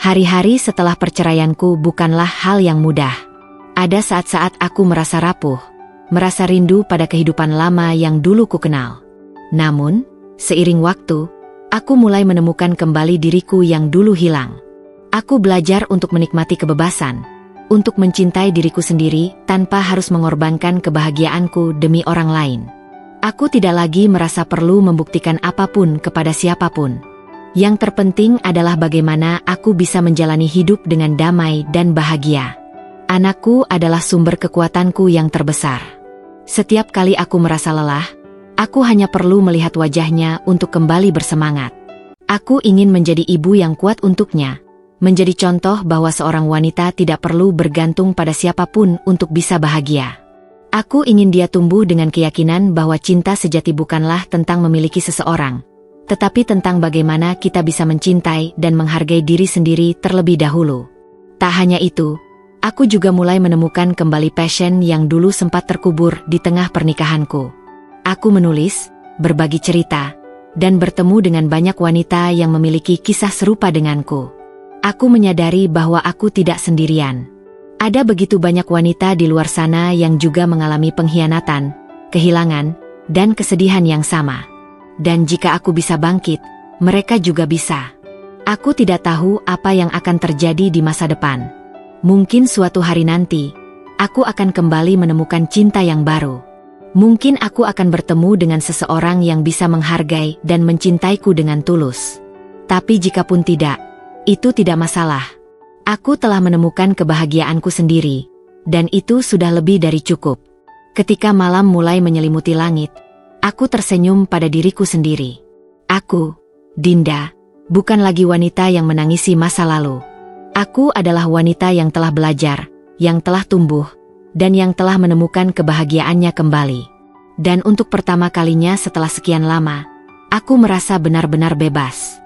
Hari-hari setelah perceraianku bukanlah hal yang mudah. Ada saat-saat aku merasa rapuh, merasa rindu pada kehidupan lama yang dulu ku kenal. Namun, seiring waktu, aku mulai menemukan kembali diriku yang dulu hilang. Aku belajar untuk menikmati kebebasan, untuk mencintai diriku sendiri tanpa harus mengorbankan kebahagiaanku demi orang lain. Aku tidak lagi merasa perlu membuktikan apapun kepada siapapun. Yang terpenting adalah bagaimana aku bisa menjalani hidup dengan damai dan bahagia. Anakku adalah sumber kekuatanku yang terbesar. Setiap kali aku merasa lelah, aku hanya perlu melihat wajahnya untuk kembali bersemangat. Aku ingin menjadi ibu yang kuat untuknya, menjadi contoh bahwa seorang wanita tidak perlu bergantung pada siapapun untuk bisa bahagia. Aku ingin dia tumbuh dengan keyakinan bahwa cinta sejati bukanlah tentang memiliki seseorang, tetapi tentang bagaimana kita bisa mencintai dan menghargai diri sendiri terlebih dahulu. Tak hanya itu, aku juga mulai menemukan kembali passion yang dulu sempat terkubur di tengah pernikahanku. Aku menulis, berbagi cerita, dan bertemu dengan banyak wanita yang memiliki kisah serupa denganku. Aku menyadari bahwa aku tidak sendirian. Ada begitu banyak wanita di luar sana yang juga mengalami pengkhianatan, kehilangan, dan kesedihan yang sama. Dan jika aku bisa bangkit, mereka juga bisa. Aku tidak tahu apa yang akan terjadi di masa depan. Mungkin suatu hari nanti, aku akan kembali menemukan cinta yang baru. Mungkin aku akan bertemu dengan seseorang yang bisa menghargai dan mencintaiku dengan tulus. Tapi jikapun tidak, itu tidak masalah. Aku telah menemukan kebahagiaanku sendiri, dan itu sudah lebih dari cukup. Ketika malam mulai menyelimuti langit, aku tersenyum pada diriku sendiri. Aku, Dinda, bukan lagi wanita yang menangisi masa lalu. Aku adalah wanita yang telah belajar, yang telah tumbuh, dan yang telah menemukan kebahagiaannya kembali. Dan untuk pertama kalinya setelah sekian lama, aku merasa benar-benar bebas.